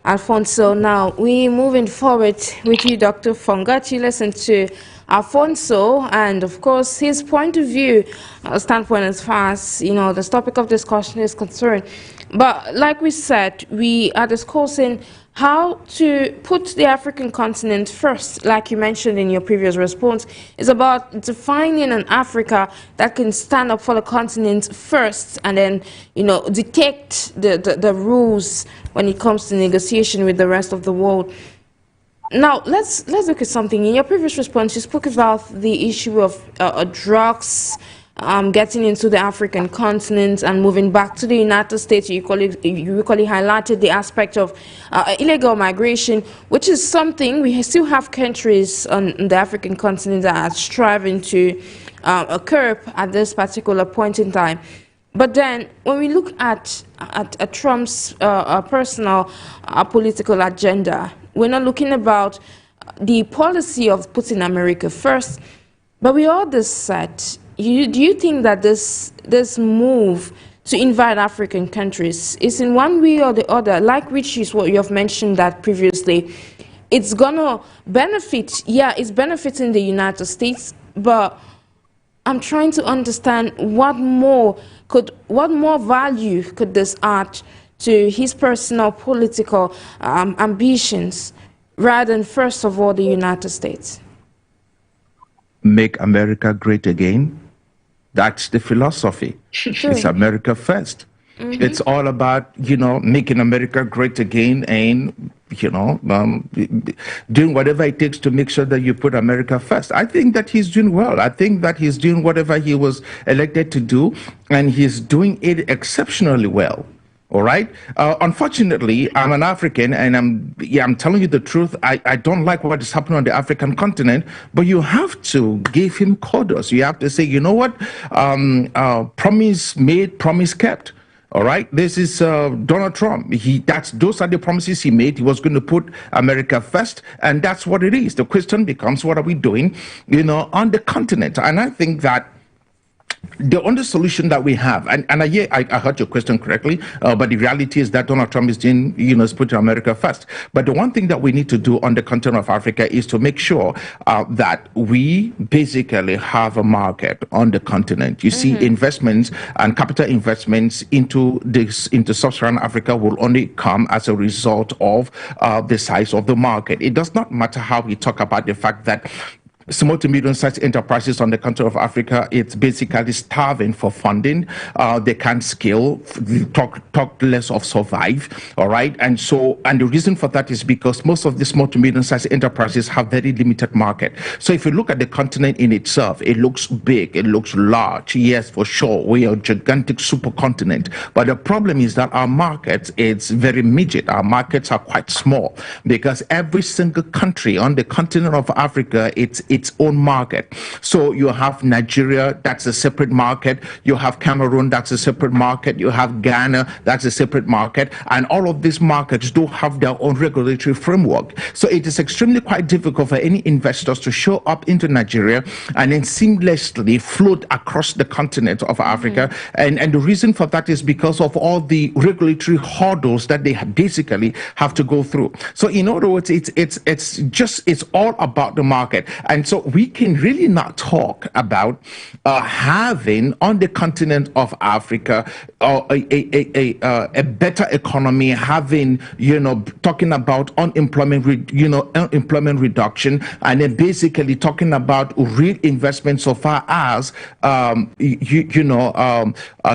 Alphonso. Now, we're moving forward with you, Dr. FONGOD. You listen to Alphonso and, of course, his point of view, standpoint as far as, this topic of discussion is concerned. But like we said, we are discussing how to put the African continent first. Like you mentioned in your previous response, it's about defining an Africa that can stand up for the continent first and then, dictate the rules when it comes to negotiation with the rest of the world. Now, let's look at something. In your previous response, you spoke about the issue of drugs getting into the African continent and moving back to the United States. You equally highlighted the aspect of illegal migration, which is something we still have countries on the African continent that are striving to curb at this particular point in time. But then, when we look at Trump's personal political agenda, we're not looking about the policy of putting America first, but we all just said, do you think that this move to invite African countries is in one way or the other, like which is what you have mentioned that previously, it's gonna benefit, yeah, it's benefiting the United States, but I'm trying to understand what more value could this add to his personal political ambitions, rather than first of all the United States? Make America great again. That's the philosophy. Sure. It's America first. Mm-hmm. It's all about, making America great again and, doing whatever it takes to make sure that you put America first. I think that he's doing well. I think that he's doing whatever he was elected to do, and he's doing it exceptionally well. All right. Unfortunately, I'm an African, and I'm telling you the truth. I don't like what is happening on the African continent, but you have to give him kudos. You have to say, you know what? Promise made, promise kept. All right. This is Donald Trump. Those are the promises he made. He was going to put America first, and that's what it is. The question becomes, what are we doing, on the continent? And I think that The only solution that we have, and I heard your question correctly, but the reality is that Donald Trump is doing, is putting America first. But the one thing that we need to do on the continent of Africa is to make sure that we basically have a market on the continent. You see, investments and capital investments into sub-Saharan Africa will only come as a result of the size of the market. It does not matter how we talk about the fact that small to medium-sized enterprises on the continent of Africa, it's basically starving for funding. They can't scale, talk less of survive, all right? And the reason for that is because most of the small to medium-sized enterprises have very limited market. So if you look at the continent in itself, it looks big, it looks large. Yes, for sure, we are a gigantic supercontinent. But the problem is that our markets, it's very midget. Our markets are quite small because every single country on the continent of Africa, it's its own market. So you have Nigeria, that's a separate market. You have Cameroon, that's a separate market. You have Ghana, that's a separate market. And all of these markets do have their own regulatory framework. So it is extremely quite difficult for any investors to show up into Nigeria and then seamlessly float across the continent of Africa. And the reason for that is because of all the regulatory hurdles that they basically have to go through. So in other words, it's all about the market. And so we can really not talk about having on the continent of Africa a better economy, having, talking about unemployment reduction, and then basically talking about real investment so far as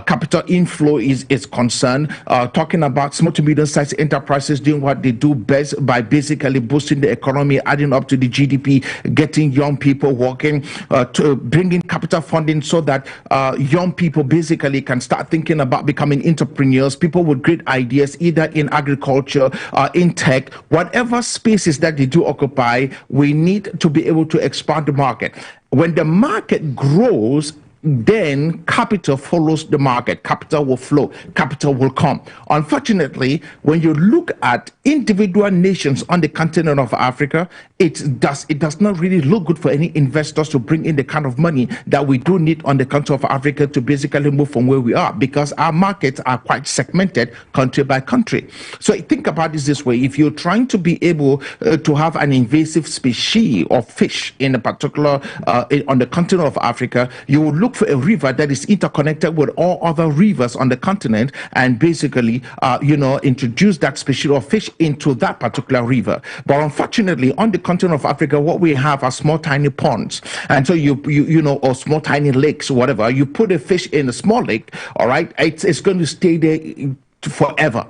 capital inflow is concerned, talking about small to medium-sized enterprises doing what they do best by basically boosting the economy, adding up to the GDP, getting young people working, to bringing capital funding so that young people basically can start thinking about becoming entrepreneurs, people with great ideas, either in agriculture, in tech, whatever spaces that they do occupy. We need to be able to expand the market. When the market grows, then capital follows the market. Capital will flow, capital will come. Unfortunately, when you look at individual nations on the continent of Africa, it does not really look good for any investors to bring in the kind of money that we do need on the continent of Africa to basically move from where we are, because our markets are quite segmented country by country. So think about this way: if you're trying to be able to have an invasive species of fish in a particular on the continent of Africa, you will look for a river that is interconnected with all other rivers on the continent and basically introduce that species of fish into that particular river. But unfortunately, on the continent of Africa, what we have are small tiny ponds, and so or small tiny lakes or whatever. You put a fish in a small lake, all right, it's going to stay there forever.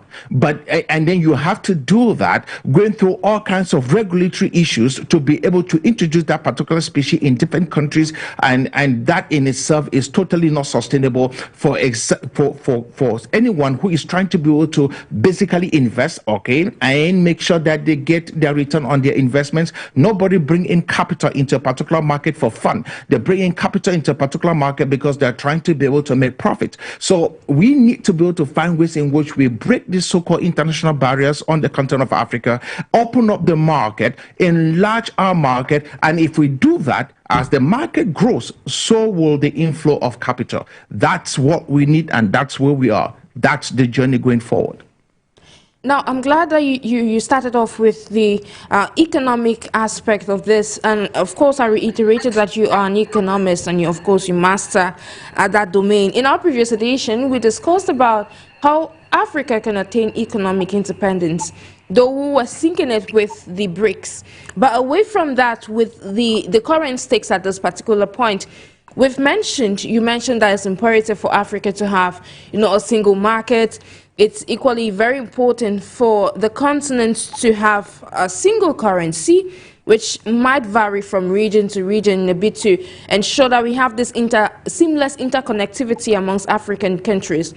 And then you have to do that, going through all kinds of regulatory issues to be able to introduce that particular species in different countries, and that in itself is totally not sustainable for anyone who is trying to be able to basically invest, okay, and make sure that they get their return on their investments. Nobody bring in capital into a particular market for fun. They bring in capital into a particular market because they're trying to be able to make profit. So we need to be able to find ways in which we break these so-called international barriers on the continent of Africa, open up the market, enlarge our market, and if we do that, as the market grows, so will the inflow of capital. That's what we need, and that's where we are. That's the journey going forward. Now, I'm glad that you started off with the economic aspect of this. And of course, I reiterated that you are an economist and of course, you master that domain. In our previous edition, we discussed about how Africa can attain economic independence, though we were syncing it with the BRICS. But away from that, with the current stakes at this particular point, you mentioned that it's imperative for Africa to have, a single market. It's equally very important for the continent to have a single currency, which might vary from region to region a bit, to ensure that we have this seamless interconnectivity amongst African countries.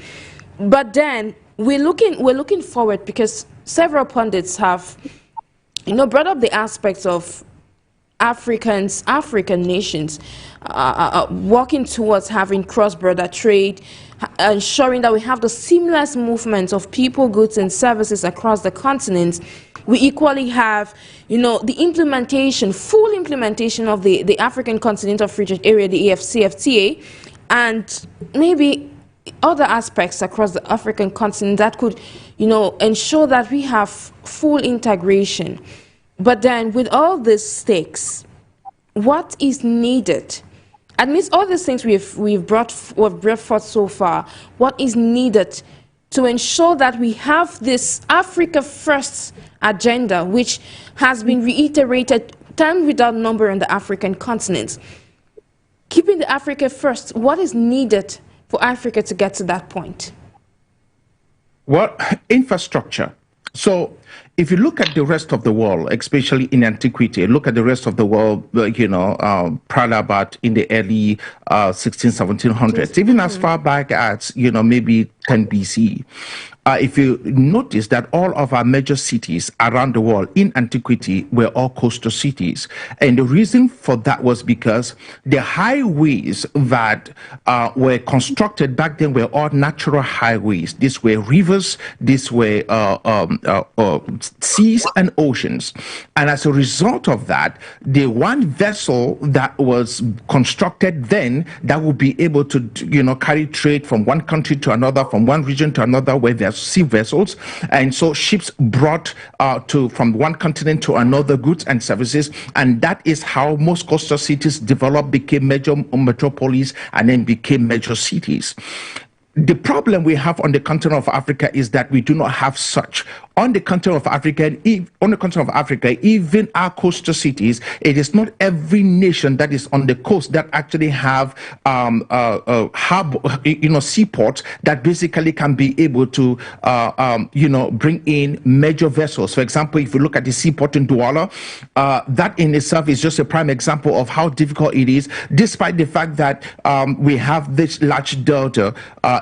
But then we're looking forward, because several pundits have, brought up the aspects of African nations working towards having cross-border trade, ensuring that we have the seamless movement of people, goods, and services across the continent. We equally have, the full implementation of the African Continental Free Trade Area, the AfCFTA, and maybe other aspects across the African continent that could, ensure that we have full integration. But then with all these stakes, what is needed? Amidst all these things we've brought forth so far, what is needed to ensure that we have this Africa First agenda, which has been reiterated time without number on the African continent? Keeping the Africa first, what is needed for Africa to get to that point? Well, infrastructure. So if you look at the rest of the world, especially in antiquity, look at the rest of the world, probably about in the early 1700s, even as far back as, maybe 10 BC. If you notice that all of our major cities around the world in antiquity were all coastal cities. And the reason for that was because the highways that were constructed back then were all natural highways. These were rivers, these were seas and oceans. And as a result of that, the one vessel that was constructed then that would be able to, carry trade from one country to another, from one region to another, where there's sea vessels, and so ships brought from one continent to another goods and services, and that is how most coastal cities developed, became major metropolis, and then became major cities. The problem we have on the continent of Africa is that we do not have such. On the continent of Africa, even our coastal cities, it is not every nation that is on the coast that actually have seaports that basically can be able to bring in major vessels. For example, if you look at the seaport in Douala, that in itself is just a prime example of how difficult it is, despite the fact that we have this large delta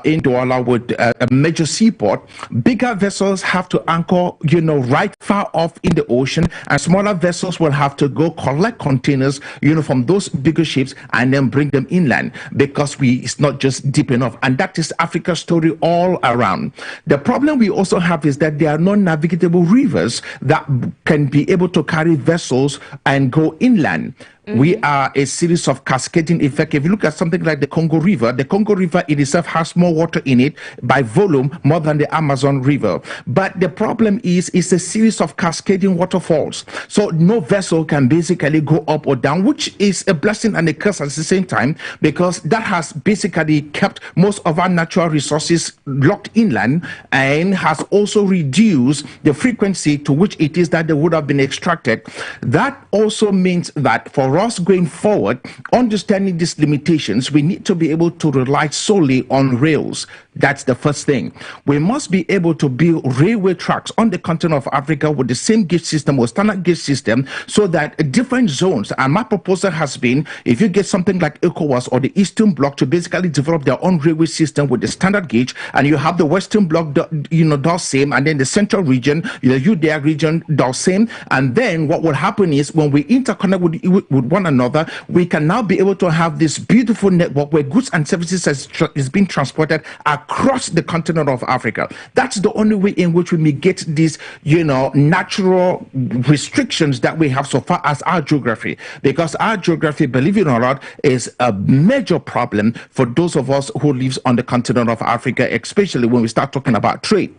in Douala with a major seaport. Bigger vessels have to anchor, right far off in the ocean, and smaller vessels will have to go collect containers, from those bigger ships and then bring them inland, because it's not just deep enough. And that is Africa's story all around. The problem we also have is that there are no navigable rivers that can be able to carry vessels and go inland. We are a series of cascading effect. If you look at something like the Congo River in itself has more water in it by volume more than the Amazon River. But the problem is it's a series of cascading waterfalls. So no vessel can basically go up or down, which is a blessing and a curse at the same time, because that has basically kept most of our natural resources locked inland and has also reduced the frequency to which it is that they would have been extracted. That also means that for us going forward, understanding these limitations, we need to be able to rely solely on rails. That's the first thing. We must be able to build railway tracks on the continent of Africa with the same gauge system or standard gauge system, so that different zones, and my proposal has been, if you get something like ECOWAS or the Eastern Bloc to basically develop their own railway system with the standard gauge, and you have the Western Bloc, does same, and then the Central region, the UDA region does same, and then what will happen is when we interconnect with one another, we can now be able to have this beautiful network where goods and services is being transported across the continent of Africa. That's the only way in which we mitigate these, natural restrictions that we have so far as our geography. Because our geography, believe it or not, is a major problem for those of us who live on the continent of Africa, especially when we start talking about trade.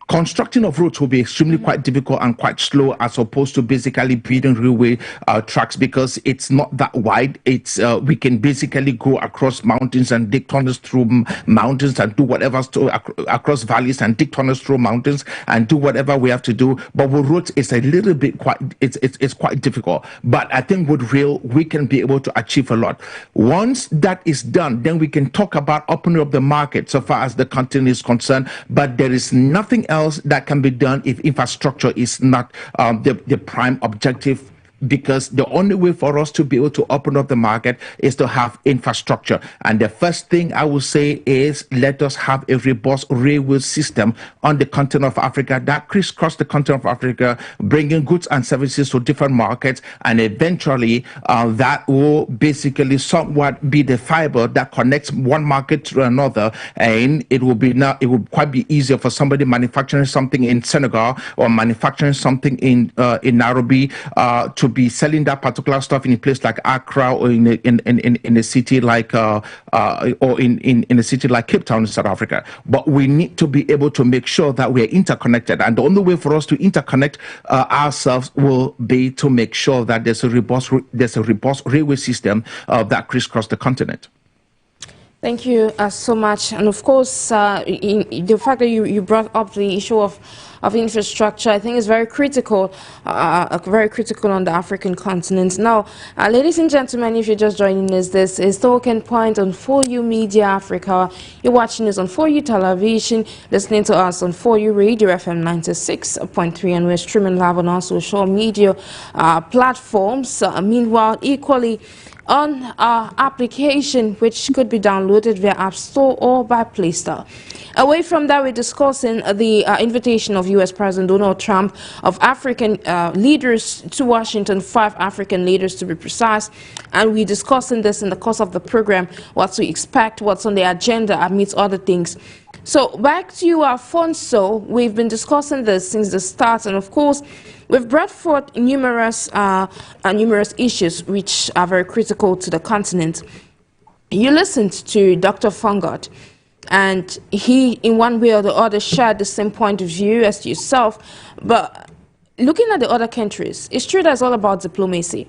Constructing of roads will be extremely quite difficult and quite slow, as opposed to basically building railway tracks, because it's not that wide. It's we can basically go across mountains and dig tunnels through mountains and do whatever across valleys and dig tunnels through mountains and do whatever we have to do. But with roads, it's a little bit it's quite difficult. But I think with rail, we can be able to achieve a lot. Once that is done, then we can talk about opening up the market so far as the continent is concerned. But there is nothing else that can be done if infrastructure is not the prime objective, because the only way for us to be able to open up the market is to have infrastructure. And the first thing I will say is, let us have a robust railway system on the continent of Africa that crisscross the continent of Africa, bringing goods and services to different markets, and eventually that will basically somewhat be the fiber that connects one market to another, and it will quite be easier for somebody manufacturing something in Senegal or manufacturing something in Nairobi to to be selling that particular stuff in a place like Accra or in a city like or in a city like Cape Town in South Africa. But we need to be able to make sure that we are interconnected, and the only way for us to interconnect ourselves will be to make sure that there's a robust railway system that crisscross the continent. Thank you so much. And of course, the fact that you brought up the issue of infrastructure, I think is very critical on the African continent. Now, ladies and gentlemen, if you're just joining us, this is Talking Point on 4U Media Africa. You're watching us on 4U Television, listening to us on 4U Radio FM 96.3, and we're streaming live on our social media platforms. Meanwhile, equally, on our application, which could be downloaded via App Store or by Play Store. Away from that, we're discussing the invitation of U.S. President Donald Trump of African leaders to Washington, 5 African leaders to be precise, and we're discussing this in the course of the program, what to expect, what's on the agenda amidst other things. So back to you, Alphonso. We've been discussing this since the start, and of course, we've brought forth numerous issues which are very critical to the continent. You listened to Dr. FONGOD, and he, in one way or the other, shared the same point of view as yourself. But looking at the other countries, it's true that it's all about diplomacy.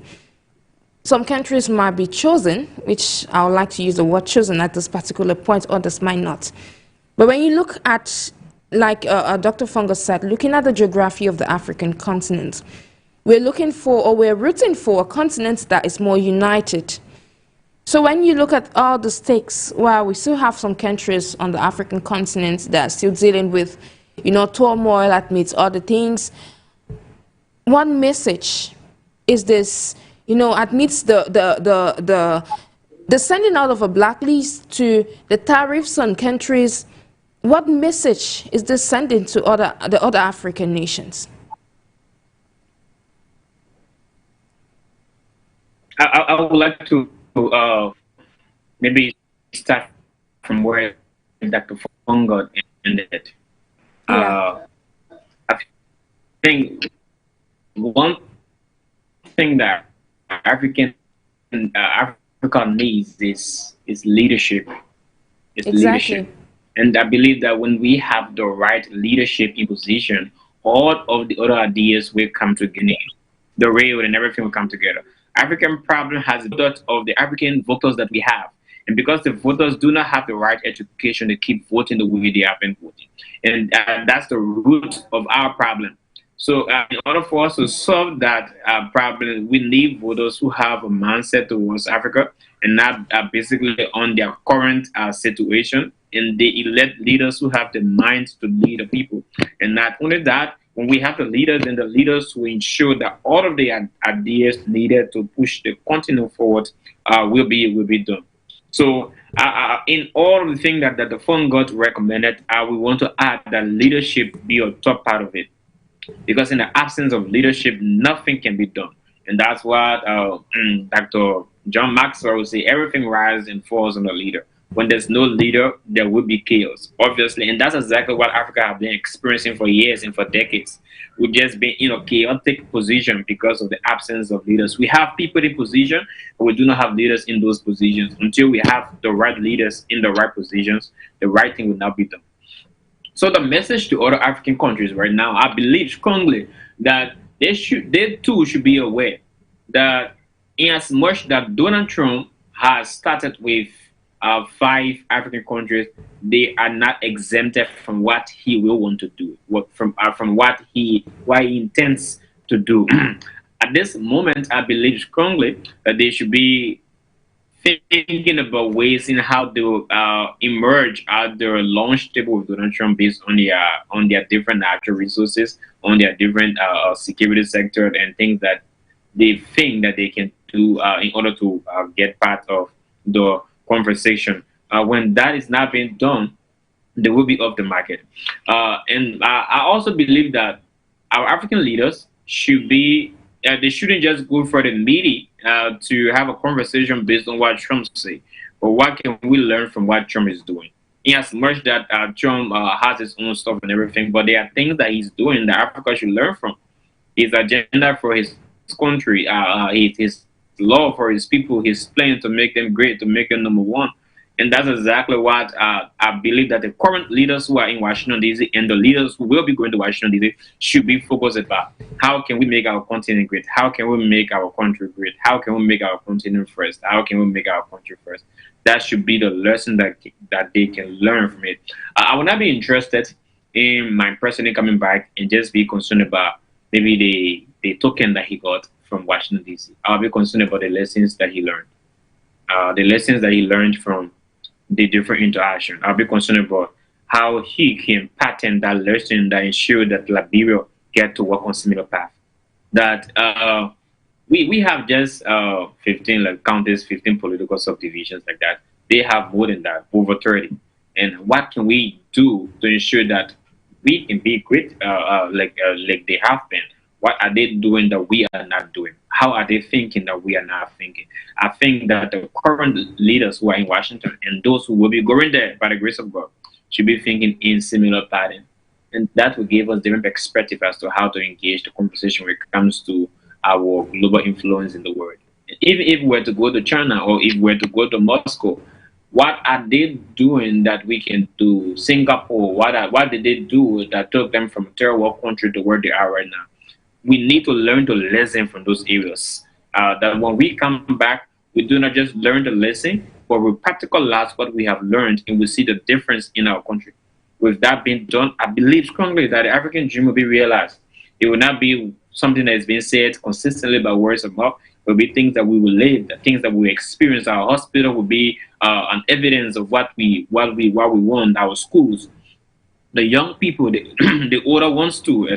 Some countries might be chosen, which I would like to use the word chosen at this particular point, others might not. But when you look at, like Dr. Fungus said, looking at the geography of the African continent, we're looking for, or we're rooting for, a continent that is more united. So when you look at all the stakes, well, we still have some countries on the African continent that are still dealing with, turmoil amidst other things. One message is this, amidst the sending out of a blacklist to the tariffs on countries. What message is this sending to the other African nations? I would like to maybe start from where Dr. FONGOD ended. I think one thing that Africa needs is leadership. Leadership. And I believe that when we have the right leadership in position, all of the other ideas will come together. The rail and everything will come together. African problem has a lot of the African voters that we have. And because the voters do not have the right education to keep voting the way they have been voting. And that's the root of our problem. So in order for us to solve that problem, we need voters who have a mindset towards Africa and not basically on their current situation. And they elect leaders who have the mind to lead the people. And not only that, when we have the leaders, and the leaders who ensure that all of the ideas needed to push the continent forward will be done. So in all of the things that the FONGOD recommended, we want to add that leadership be a top part of it. Because in the absence of leadership, nothing can be done. And that's what Dr. John Maxwell would say, everything rises and falls on the leader. When there's no leader, there will be chaos, obviously. And that's exactly what Africa has been experiencing for years and for decades. We've just been in a chaotic position because of the absence of leaders. We have people in position, but we do not have leaders in those positions. Until we have the right leaders in the right positions, the right thing will not be done. So the message to other African countries right now, I believe strongly that they too should be aware that in as much that Donald Trump has started with 5 African countries, they are not exempted from what he will want to do, from what he intends to do. At this moment, I believe strongly that they should be thinking about ways in how to emerge at their launch table with Donald Trump based on their different natural resources, on their different security sector and things that they think that they can do in order to get part of the conversation. When that is not being done, they will be off the market. And I also believe that our African leaders should be, they shouldn't just go for the media to have a conversation based on what Trump say, but what can we learn from what Trump is doing? In as much that Trump has his own stuff and everything, but there are things that he's doing that Africa should learn from. His agenda for his country, his love for his people, his plan to make them great, to make them number one. And that's exactly what I believe that the current leaders who are in Washington, D.C. and the leaders who will be going to Washington, D.C. should be focused about. How can we make our continent great? How can we make our country great? How can we make our continent first? How can we make our country first? That should be the lesson that they can learn from it. I would not be interested in my president coming back and just be concerned about maybe the token that he got from Washington, D.C. I'll be concerned about the lessons that he learned. The lessons that he learned from the different interaction. I'll be concerned about how he can pattern that lesson that ensure that Liberia get to work on similar path. That we have just 15, like count this 15 political subdivisions like that. They have more than that, over 30. And what can we do to ensure that we can be great like they have been? What are they doing that we are not doing? How are they thinking that we are not thinking? I think that the current leaders who are in Washington and those who will be going there by the grace of God should be thinking in similar pattern. And that will give us different perspective as to how to engage the conversation when it comes to our global influence in the world. Even if we're to go to China or if we're to go to Moscow, what are they doing that we can do? Singapore, what did they do that took them from a third world country to where they are right now? We need to learn to listen from those areas. That when we come back, we do not just learn to listen, but we practicalize what we have learned and we see the difference in our country. With that being done, I believe strongly that the African dream will be realized. It will not be something that is being said consistently by words of mouth. It will be things that we will live, the things that we experience. Our hospital will be an evidence of what we want. Our schools, the young people, the older ones too,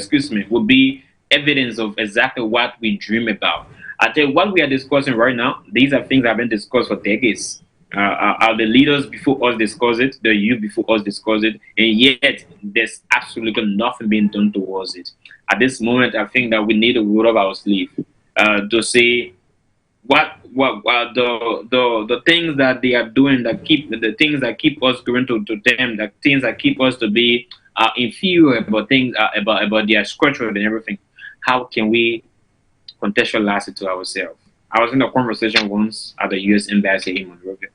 will be evidence of exactly what we dream about. I tell you, what we are discussing right now, these are things that have been discussed for decades. Are the leaders before us discuss it, the youth before us discuss it, and yet there's absolutely nothing being done towards it. At this moment, I think that we need to roll up our sleeve to say the things that they are doing that the things that keep us going to them, the things that keep us to be inferior about things about their structure and everything. How can we contextualize it to ourselves? I was in a conversation once at the U.S. Embassy in Monrovia,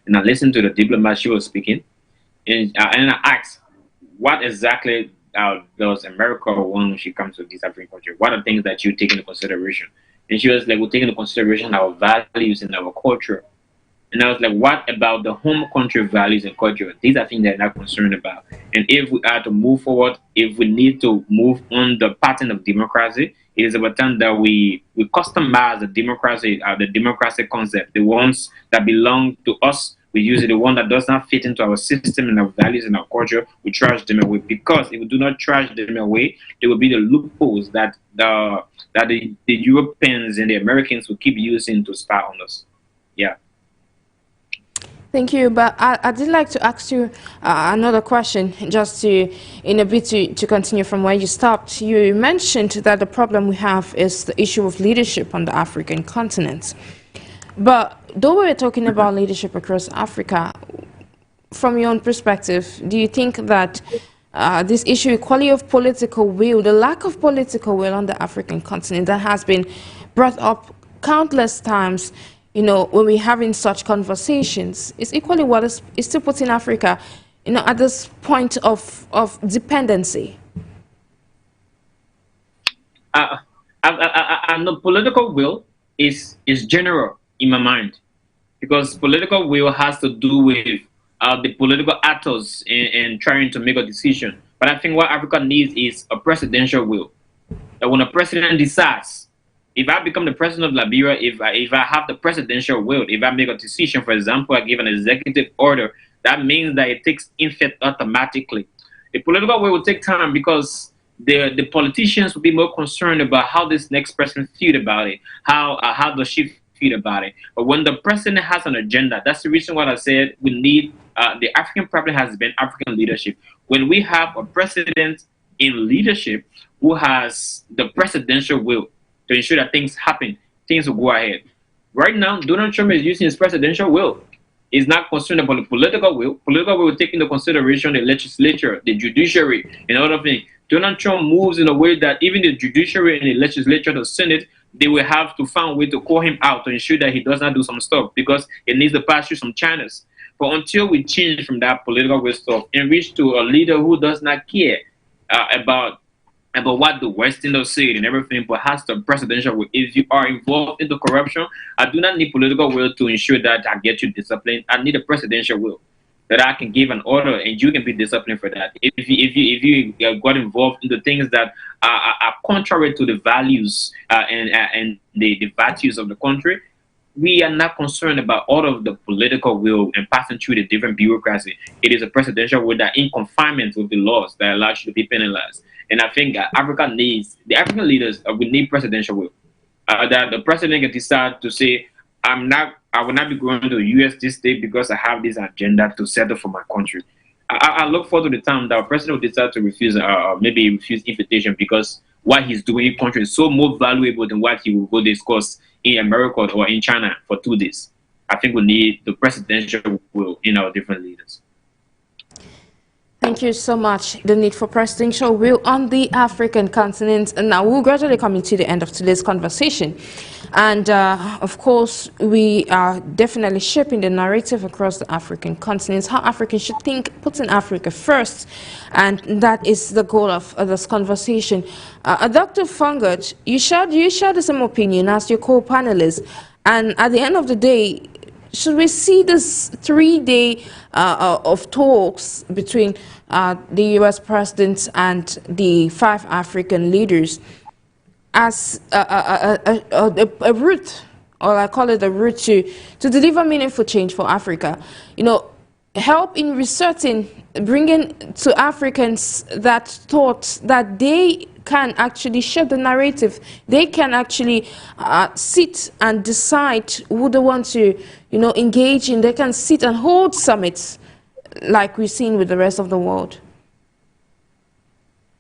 and I listened to the diplomat she was speaking, and I asked, what exactly does America want when she comes to this African country? What are things that you take into consideration? And she was like, we take into consideration our values and our culture. And I was like, what about the home country values and culture? These are things that I'm not concerned about. And if we are to move forward, if we need to move on the pattern of democracy, it is about time that we customize the democracy concept. The ones that belong to us, we use it. The one that does not fit into our system and our values and our culture, we trash them away. Because if we do not trash them away, there will be the loopholes that the Europeans and the Americans will keep using to spy on us. Yeah. Thank you, but I did like to ask you another question, just to continue from where you stopped. You mentioned that the problem we have is the issue of leadership on the African continent. But though we're talking about leadership across Africa, from your own perspective, do you think that this issue, equality of political will, the lack of political will on the African continent that has been brought up countless times, you know, when we're having such conversations, is equally what is still putting Africa, you know, at this point of dependency? The political will is general in my mind, because political will has to do with the political actors in trying to make a decision. But I think what Africa needs is a presidential will. That when a president decides, if I become the president of Liberia, if I have the presidential will, if I make a decision, for example, I give an executive order, that means that it takes effect automatically. The political will take time because the politicians will be more concerned about how this next person feel about it, how does she feel about it. But when the president has an agenda, that's the reason why I said we need the African problem has been African leadership. When we have a president in leadership who has the presidential will to ensure that things happen, things will go ahead. Right now, Donald Trump is using his presidential will. He's not concerned about the political will. Political will will take into consideration the legislature, the judiciary, and other things Donald Trump moves in a way that even the judiciary and the legislature, the Senate, they will have to find a way to call him out to ensure that he does not do some stuff because it needs to pass through some channels. But until we change from that political way stuff and reach to a leader who does not care about what the Westerners say and everything, but has the presidential will. If you are involved in the corruption, I do not need political will to ensure that I get you disciplined. I need a presidential will that I can give an order and you can be disciplined for that. If you got involved in the things that are contrary to the values and the virtues of the country, we are not concerned about all of the political will and passing through the different bureaucracy. It is a presidential will that in confinement with the laws that allows you to be penalized. And I think Africa needs, the African leaders will need presidential will. That the president can decide to say, I will not be going to the US this day because I have this agenda to settle for my country. I look forward to the time that our president will decide to refuse, maybe refuse invitation because what he's doing in country is so more valuable than what he will go discuss in America or in China for 2 days. I think we need the presidential will in our different leaders. Thank you so much. The need for presidential will on the African continent. And now we're gradually coming to the end of today's conversation. And of course, we are definitely shaping the narrative across the African continent, how Africans should think, putting Africa first. And that is the goal of this conversation. Dr. FONGOD, you shared the same opinion as your co-panelists. And at the end of the day, should we see this 3-day of talks between the U.S. president and the 5 African leaders as a route, or I call it a route to deliver meaningful change for Africa? You know, help in researching, bringing to Africans that thought that they can actually shape the narrative. They can actually sit and decide who they want to, engage in. They can sit and hold summits like we've seen with the rest of the world.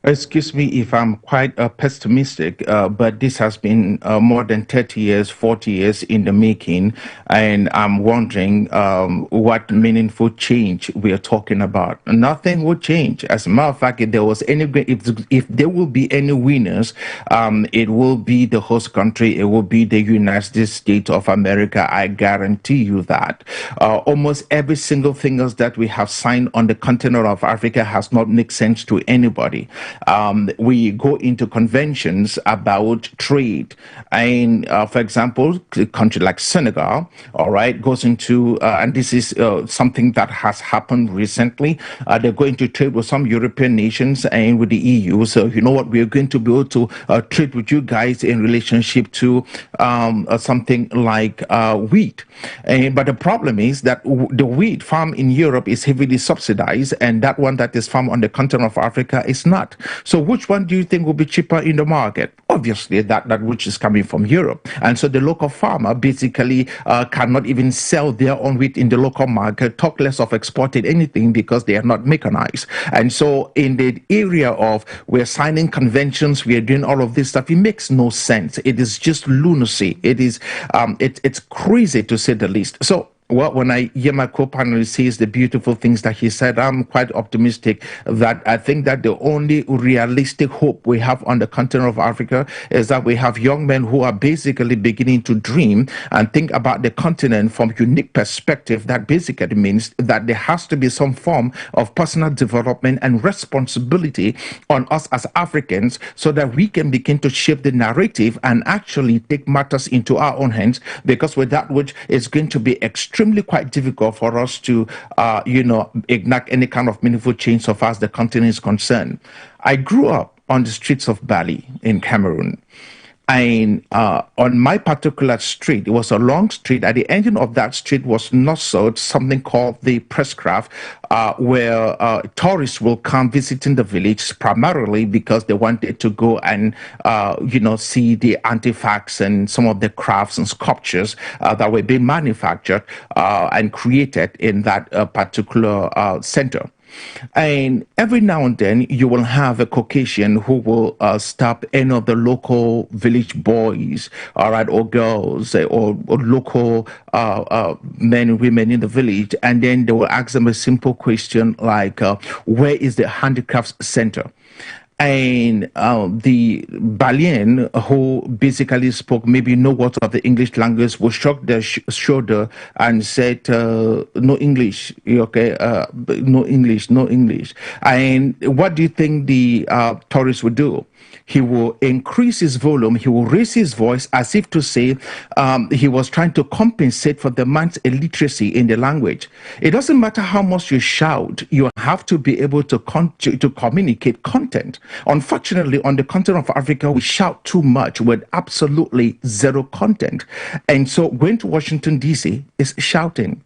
Excuse me if I'm quite pessimistic, but this has been more than 30 years, 40 years in the making, and I'm wondering what meaningful change we are talking about. Nothing will change. As a matter of fact, if there will be any winners, it will be the host country. It will be the United States of America. I guarantee you that. Almost every single thing else that we have signed on the continent of Africa has not made sense to anybody. We go into conventions about trade, and for example, a country like Senegal, all right, goes into and this is something that has happened recently. They're going to trade with some European nations and with the EU. So you know what, we're going to be able to trade with you guys in relationship to something like wheat. But the problem is that the wheat farmed in Europe is heavily subsidized, and that one that is farmed on the continent of Africa is not. So which one do you think will be cheaper in the market? Obviously that which is coming from Europe. And so the local farmer basically cannot even sell their own wheat in the local market, talk less of exporting anything, because they are not mechanized. And so in the area of we're signing conventions, we are doing all of this stuff, it makes no sense. It is just lunacy. It is it's crazy to say the least. So when I hear my co-panelist says the beautiful things that he said, I'm quite optimistic that I think that the only realistic hope we have on the continent of Africa is that we have young men who are basically beginning to dream and think about the continent from a unique perspective. That basically means that there has to be some form of personal development and responsibility on us as Africans so that we can begin to shape the narrative and actually take matters into our own hands, because without which it's going to be extremely quite difficult for us to, enact any kind of meaningful change so far as the continent is concerned. I grew up on the streets of Bali in Cameroon. And on my particular street, it was a long street. At the end of that street was nestled something called the press craft, where tourists will come visiting the village primarily because they wanted to go and, see the artifacts and some of the crafts and sculptures that were being manufactured and created in that particular center. And every now and then you will have a Caucasian who will stop any of the local village boys, all right, or girls, or local men and women in the village, and then they will ask them a simple question like, where is the handicrafts center? And the Balian, who basically spoke maybe no words of the English language, will shrug their shoulder and said, no English, okay, no English, no English. And what do you think the tourist would do? He will increase his volume, he will raise his voice as if to say he was trying to compensate for the man's illiteracy in the language. It doesn't matter how much you shout, you have to be able to communicate content. Unfortunately, on the continent of Africa, we shout too much with absolutely zero content. And so going to Washington, D.C. is shouting.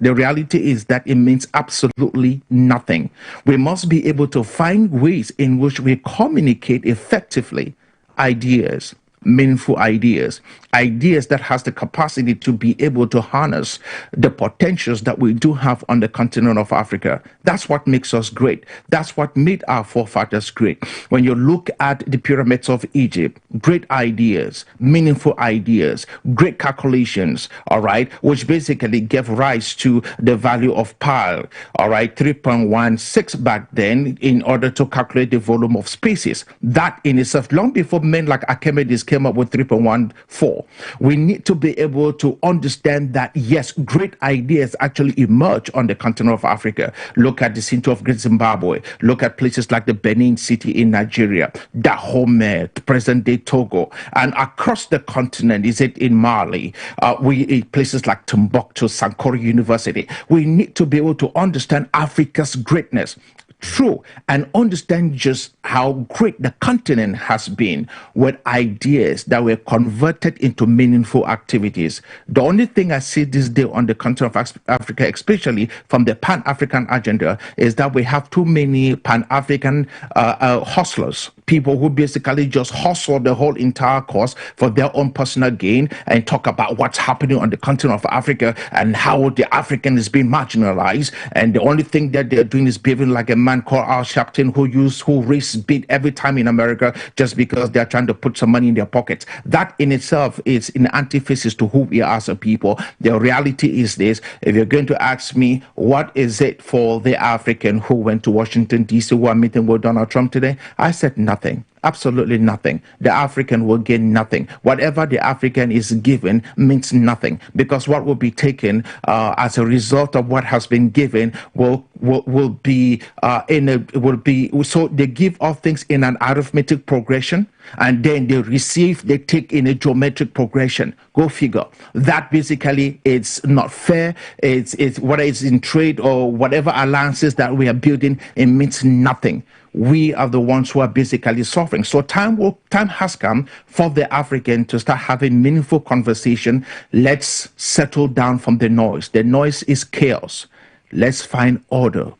The reality is that it means absolutely nothing. We must be able to find ways in which we communicate effectively ideas, meaningful ideas, ideas that has the capacity to be able to harness the potentials that we do have on the continent of Africa. That's what makes us great. That's what made our forefathers great. When you look at the pyramids of Egypt, great ideas, meaningful ideas, great calculations, all right, which basically gave rise to the value of pi, all right, 3.16 back then in order to calculate the volume of spaces. That in itself, long before men like Archimedes came up with 3.14, we need to be able to understand that, yes, great ideas actually emerge on the continent of Africa. Look at the center of Great Zimbabwe. Look at places like the Benin City in Nigeria, Dahomey, present-day Togo, and across the continent, is it in Mali, places like Timbuktu, Sankore University. We need to be able to understand Africa's greatness. True, and understand just how great the continent has been with ideas that were converted into meaningful activities. The only thing I see this day on the continent of Africa, especially from the Pan-African agenda, is that we have too many Pan-African hustlers, people who basically just hustle the whole entire course for their own personal gain and talk about what's happening on the continent of Africa and how the African is being marginalized. And the only thing that they're doing is behaving like a man called Al Sharpton who raise bid every time in America just because they're trying to put some money in their pockets. That in itself is an antithesis to who we are as a people. The reality is this: if you're going to ask me what is it for the African who went to Washington, D.C., who are meeting with Donald Trump today, I said nothing. Absolutely nothing. The African will gain nothing. Whatever the African is given means nothing, because what will be taken as a result of what has been given will be so they give all things in an arithmetic progression, and then they take in a geometric progression. Go figure. That basically is not fair. It's whether it's in trade or whatever alliances that we are building, it means nothing. We are the ones who are basically suffering. So time has come for the African to start having meaningful conversation. Let's settle down from the noise. The noise is chaos. Let's find order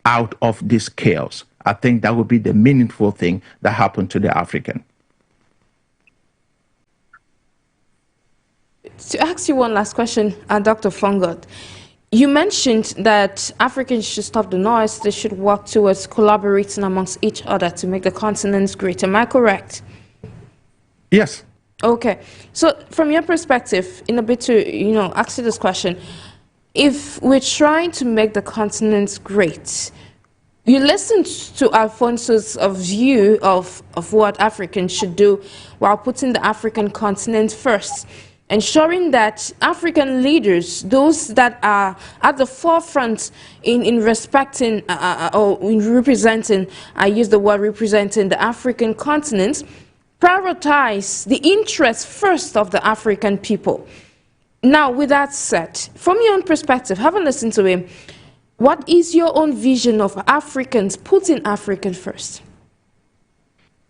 out of this chaos. I think that would be the meaningful thing that happened to the African. To ask you one last question, Dr. FONGOD. You mentioned that Africans should stop the noise. They should work towards collaborating amongst each other to make the continent great. Am I correct? Yes. Okay. So from your perspective, in a bit to, ask you this question, if we're trying to make the continent great, you listened to ALPHONSO's view of what Africans should do while putting the African continent first, ensuring that African leaders, those that are at the forefront in respecting or in representing, I use the word representing the African continent, prioritize the interests first of the African people. Now, with that said, from your own perspective, having listened to him, what is your own vision of Africans putting African first?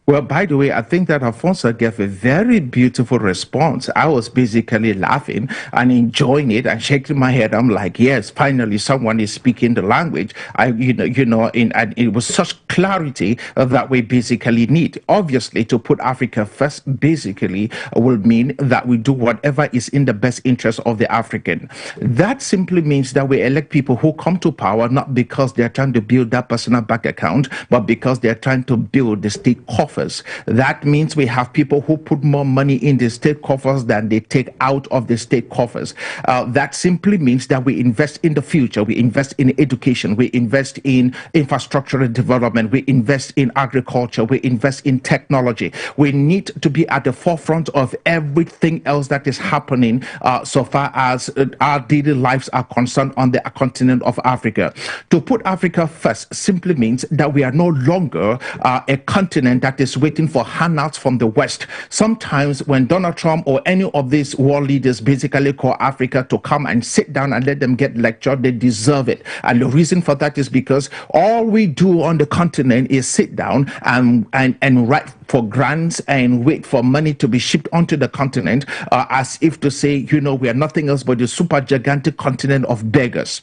Well, by the way, I think that Alphonso gave a very beautiful response. I was basically laughing and enjoying it and shaking my head. I'm like, yes, finally someone is speaking the language. And it was such clarity that we basically need. Obviously, to put Africa first basically will mean that we do whatever is in the best interest of the African. That simply means that we elect people who come to power not because they're trying to build that personal bank account, but because they're trying to build the state coffers coffers. That means we have people who put more money in the state coffers than they take out of the state coffers. That simply means that we invest in the future, we invest in education, we invest in infrastructural development, we invest in agriculture, we invest in technology. We need to be at the forefront of everything else that is happening so far as our daily lives are concerned on the continent of Africa. To put Africa first simply means that we are no longer a continent that is waiting for handouts from the West. Sometimes when Donald Trump or any of these world leaders basically call Africa to come and sit down and let them get lectured, they deserve it. And the reason for that is because all we do on the continent is sit down and write for grants and wait for money to be shipped onto the continent, as if to say, you know, we are nothing else but the super gigantic continent of beggars.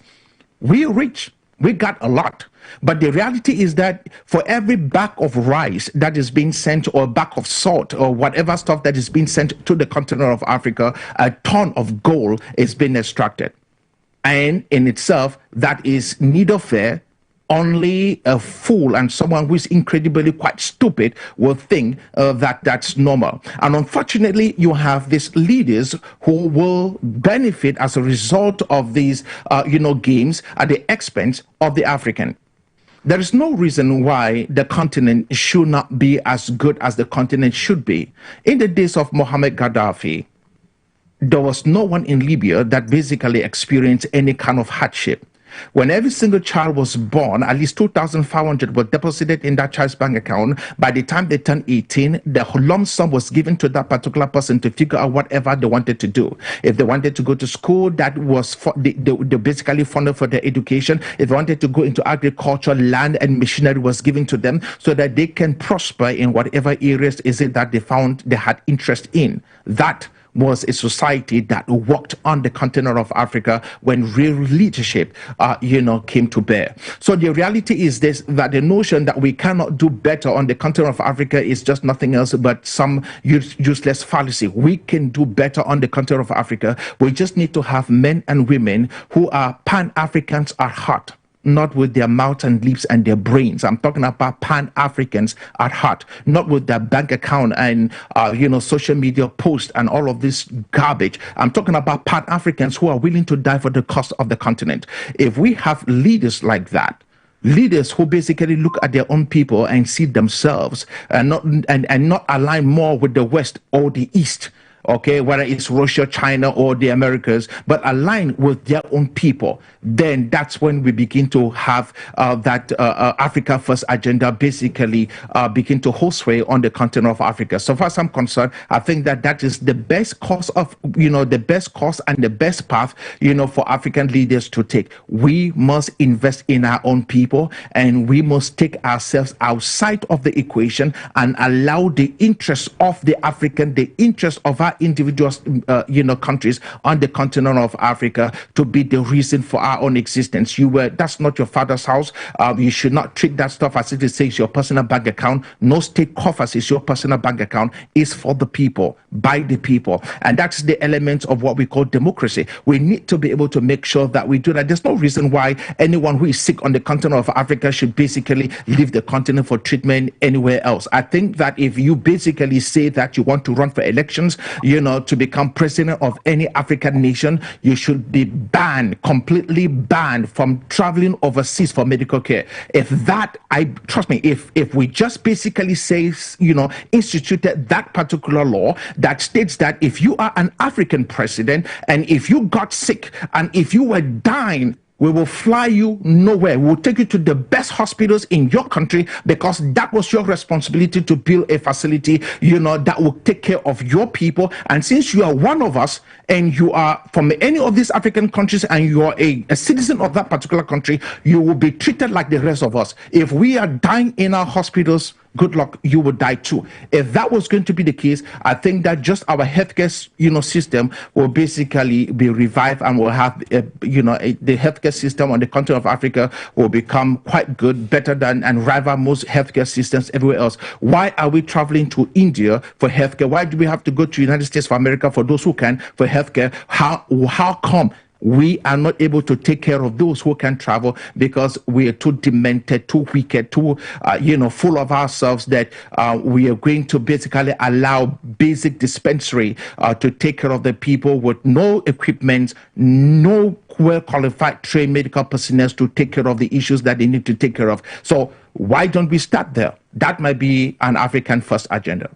We're rich. We got a lot. But the reality is that for every bag of rice that is being sent, or a bag of salt, or whatever stuff that is being sent to the continent of Africa, a ton of gold is being extracted. And in itself, that is neither fair. Only a fool and someone who is incredibly quite stupid will think that that's normal. And unfortunately, you have these leaders who will benefit as a result of these, games at the expense of the African. There is no reason why the continent should not be as good as the continent should be. In the days of Mohammed Gaddafi, there was no one in Libya that basically experienced any kind of hardship. When every single child was born, at least 2,500 were deposited in that child's bank account. By the time they turned 18, the lump sum was given to that particular person to figure out whatever they wanted to do. If they wanted to go to school, that was they basically funded for their education. If they wanted to go into agriculture, land and machinery was given to them so that they can prosper in whatever areas is it that they found they had interest in. That was a society that worked on the continent of Africa when real leadership, came to bear. So the reality is this, that the notion that we cannot do better on the continent of Africa is just nothing else but some useless fallacy. We can do better on the continent of Africa. We just need to have men and women who are Pan-Africans at heart, not with their mouths and lips and their brains. I'm talking about Pan-Africans at heart, not with their bank account and, social media posts and all of this garbage. I'm talking about Pan-Africans who are willing to die for the cause of the continent. If we have leaders like that, leaders who basically look at their own people and see themselves and not align more with the West or the East, okay, whether it's Russia, China, or the Americas, but align with their own people, then that's when we begin to have that Africa First agenda basically begin to hold sway on the continent of Africa. So far as I'm concerned, I think that is the best course of, the best course and the best path, for African leaders to take. We must invest in our own people, and we must take ourselves outside of the equation and allow the interests of the African, the interests of our individual countries on the continent of Africa to be the reason for our own existence. That's not your father's house. You should not treat that stuff as if it says your personal bank account. No state coffers is your personal bank account. It's for the people, by the people. And that's the element of what we call democracy. We need to be able to make sure that we do that. There's no reason why anyone who is sick on the continent of Africa should basically leave the continent for treatment anywhere else. I think that if you basically say that you want to run for elections, to become president of any African nation, you should be banned, completely banned from traveling overseas for medical care. Trust me, if we just basically say, instituted that particular law that states that if you are an African president and if you got sick and if you were dying, we will fly you nowhere. We will take you to the best hospitals in your country because that was your responsibility to build a facility, that will take care of your people. And since you are one of us and you are from any of these African countries and you are a citizen of that particular country, you will be treated like the rest of us. If we are dying in our hospitals, good luck, you will die too. If that was going to be the case, I think that just our healthcare, system will basically be revived, and we'll have, the healthcare system on the continent of Africa will become quite good, better than and rival most healthcare systems everywhere else. Why are we traveling to India for healthcare? Why do we have to go to United States of America for those who can for healthcare? How come we are not able to take care of those who can travel because we are too demented, too wicked, too, full of ourselves, that we are going to basically allow basic dispensary to take care of the people with no equipment, no well-qualified trained medical personnel to take care of the issues that they need to take care of. So why don't we start there? That might be an African first agenda.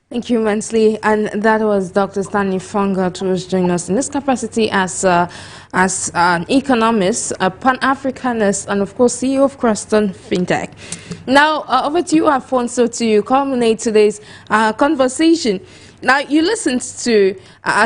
Thank you immensely. And that was Dr. Stanley FONGOD, who was joining us in this capacity as an economist, a Pan-Africanist, and of course CEO of CROSTON FINTECH. Now over to you, Alphonso, to culminate today's conversation. Now, you listened to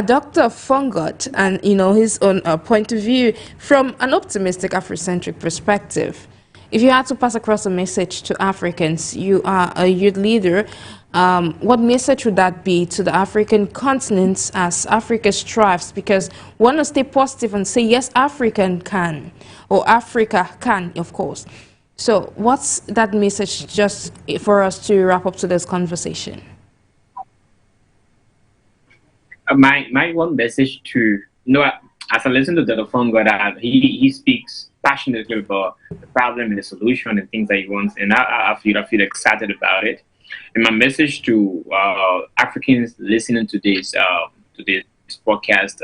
Dr. FONGOD and, his own point of view from an optimistic Afrocentric perspective. If you had to pass across a message to Africans, you are a youth leader, what message would that be to the African continent as Africa strives? Because we want to stay positive and say, yes, Africa can, of course. So what's that message just for us to wrap up today's conversation? My one message to, as I listen to Dr. FONGOD, he speaks passionately about the problem and the solution and things that he wants, and I feel excited about it. And my message to Africans listening to this podcast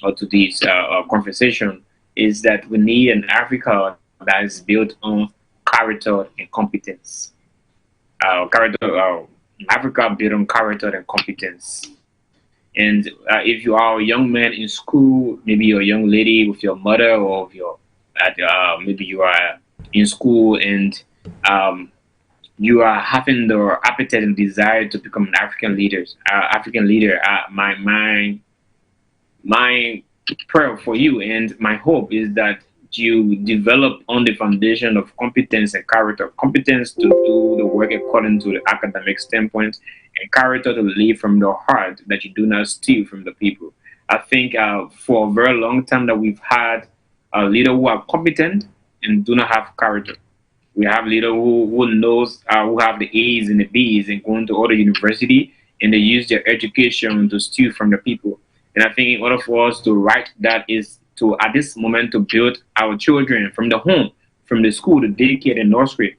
or to this conversation is that we need an Africa that is built on character and competence. Africa built on character and competence. And if you are a young man in school, maybe you're a young lady with your mother, or maybe you are in school and you are having the appetite and desire to become an African leader. My prayer for you and my hope is that you develop on the foundation of competence and character. Competence to do the work according to the academic standpoint, and character to live from the heart, that you do not steal from the people. I think for a very long time that we've had leaders who are competent and do not have character. We have leaders who have the A's and the B's and going to other university, and they use their education to steal from the people. And I think in order for us to right that is to, at this moment, to build our children from the home, from the school, the daycare, and nursery,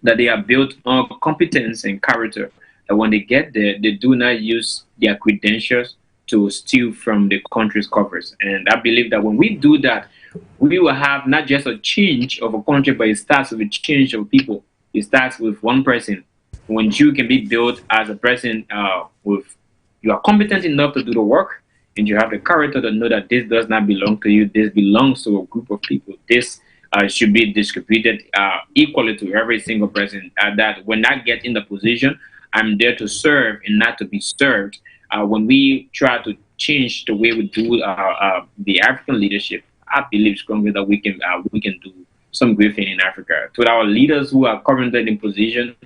that they are built on competence and character. That when they get there, they do not use their credentials to steal from the country's coffers. And I believe that when we do that, we will have not just a change of a country, but it starts with a change of people. It starts with one person. When you can be built as a person you are competent enough to do the work, and you have the character to know that this does not belong to you, this belongs to a group of people. This should be distributed equally to every single person. That when I get in the position, I'm there to serve and not to be served. When we try to change the way we do the African leadership, I believe strongly that we can do some great thing in Africa. To our leaders who are currently in position,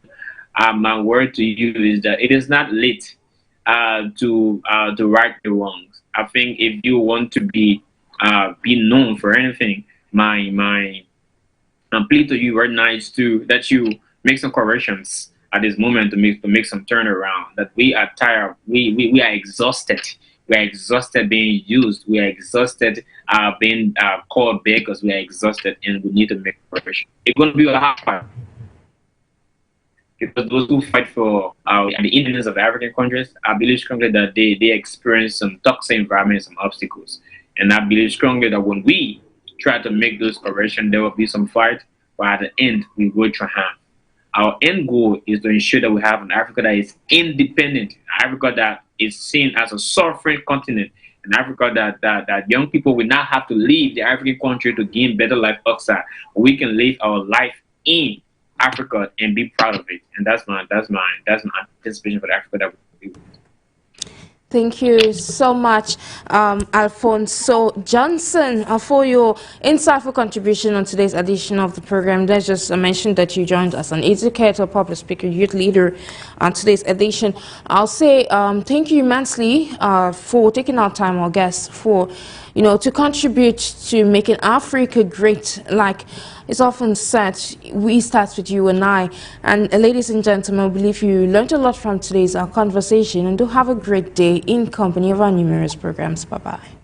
my word to you is that it is not late to right the wrongs. I think if you want to be known for anything, my plea to you right now is that you make some corrections at this moment to make some turnaround. That we are tired, we are exhausted. We are exhausted being used. We are exhausted being called beggars. We are exhausted, and we need to make correction. It's going to be a hard fight, because those who fight for the independence of African countries, I believe strongly that they experience some toxic environments, some obstacles. And I believe strongly that when we try to make those corrections, there will be some fight, but at the end, we will triumph. Our end goal is to ensure that we have an Africa that is independent, an Africa that is seen as a sovereign continent, an Africa that young people will not have to leave the African country to gain better life outside. We can live our life in Africa and be proud of it. And that's my anticipation for the Africa that we live. Thank you so much, Alphonso Johnson, for your insightful contribution on today's edition of the program. Let's just mention that you joined as an educator, public speaker, youth leader on today's edition. I'll say thank you immensely for taking our time, our guests, for to contribute to making Africa great. Like it's often said, we start with you and I. And ladies and gentlemen, I believe you learned a lot from today's conversation, and do have a great day in company of our numerous programs. Bye-bye.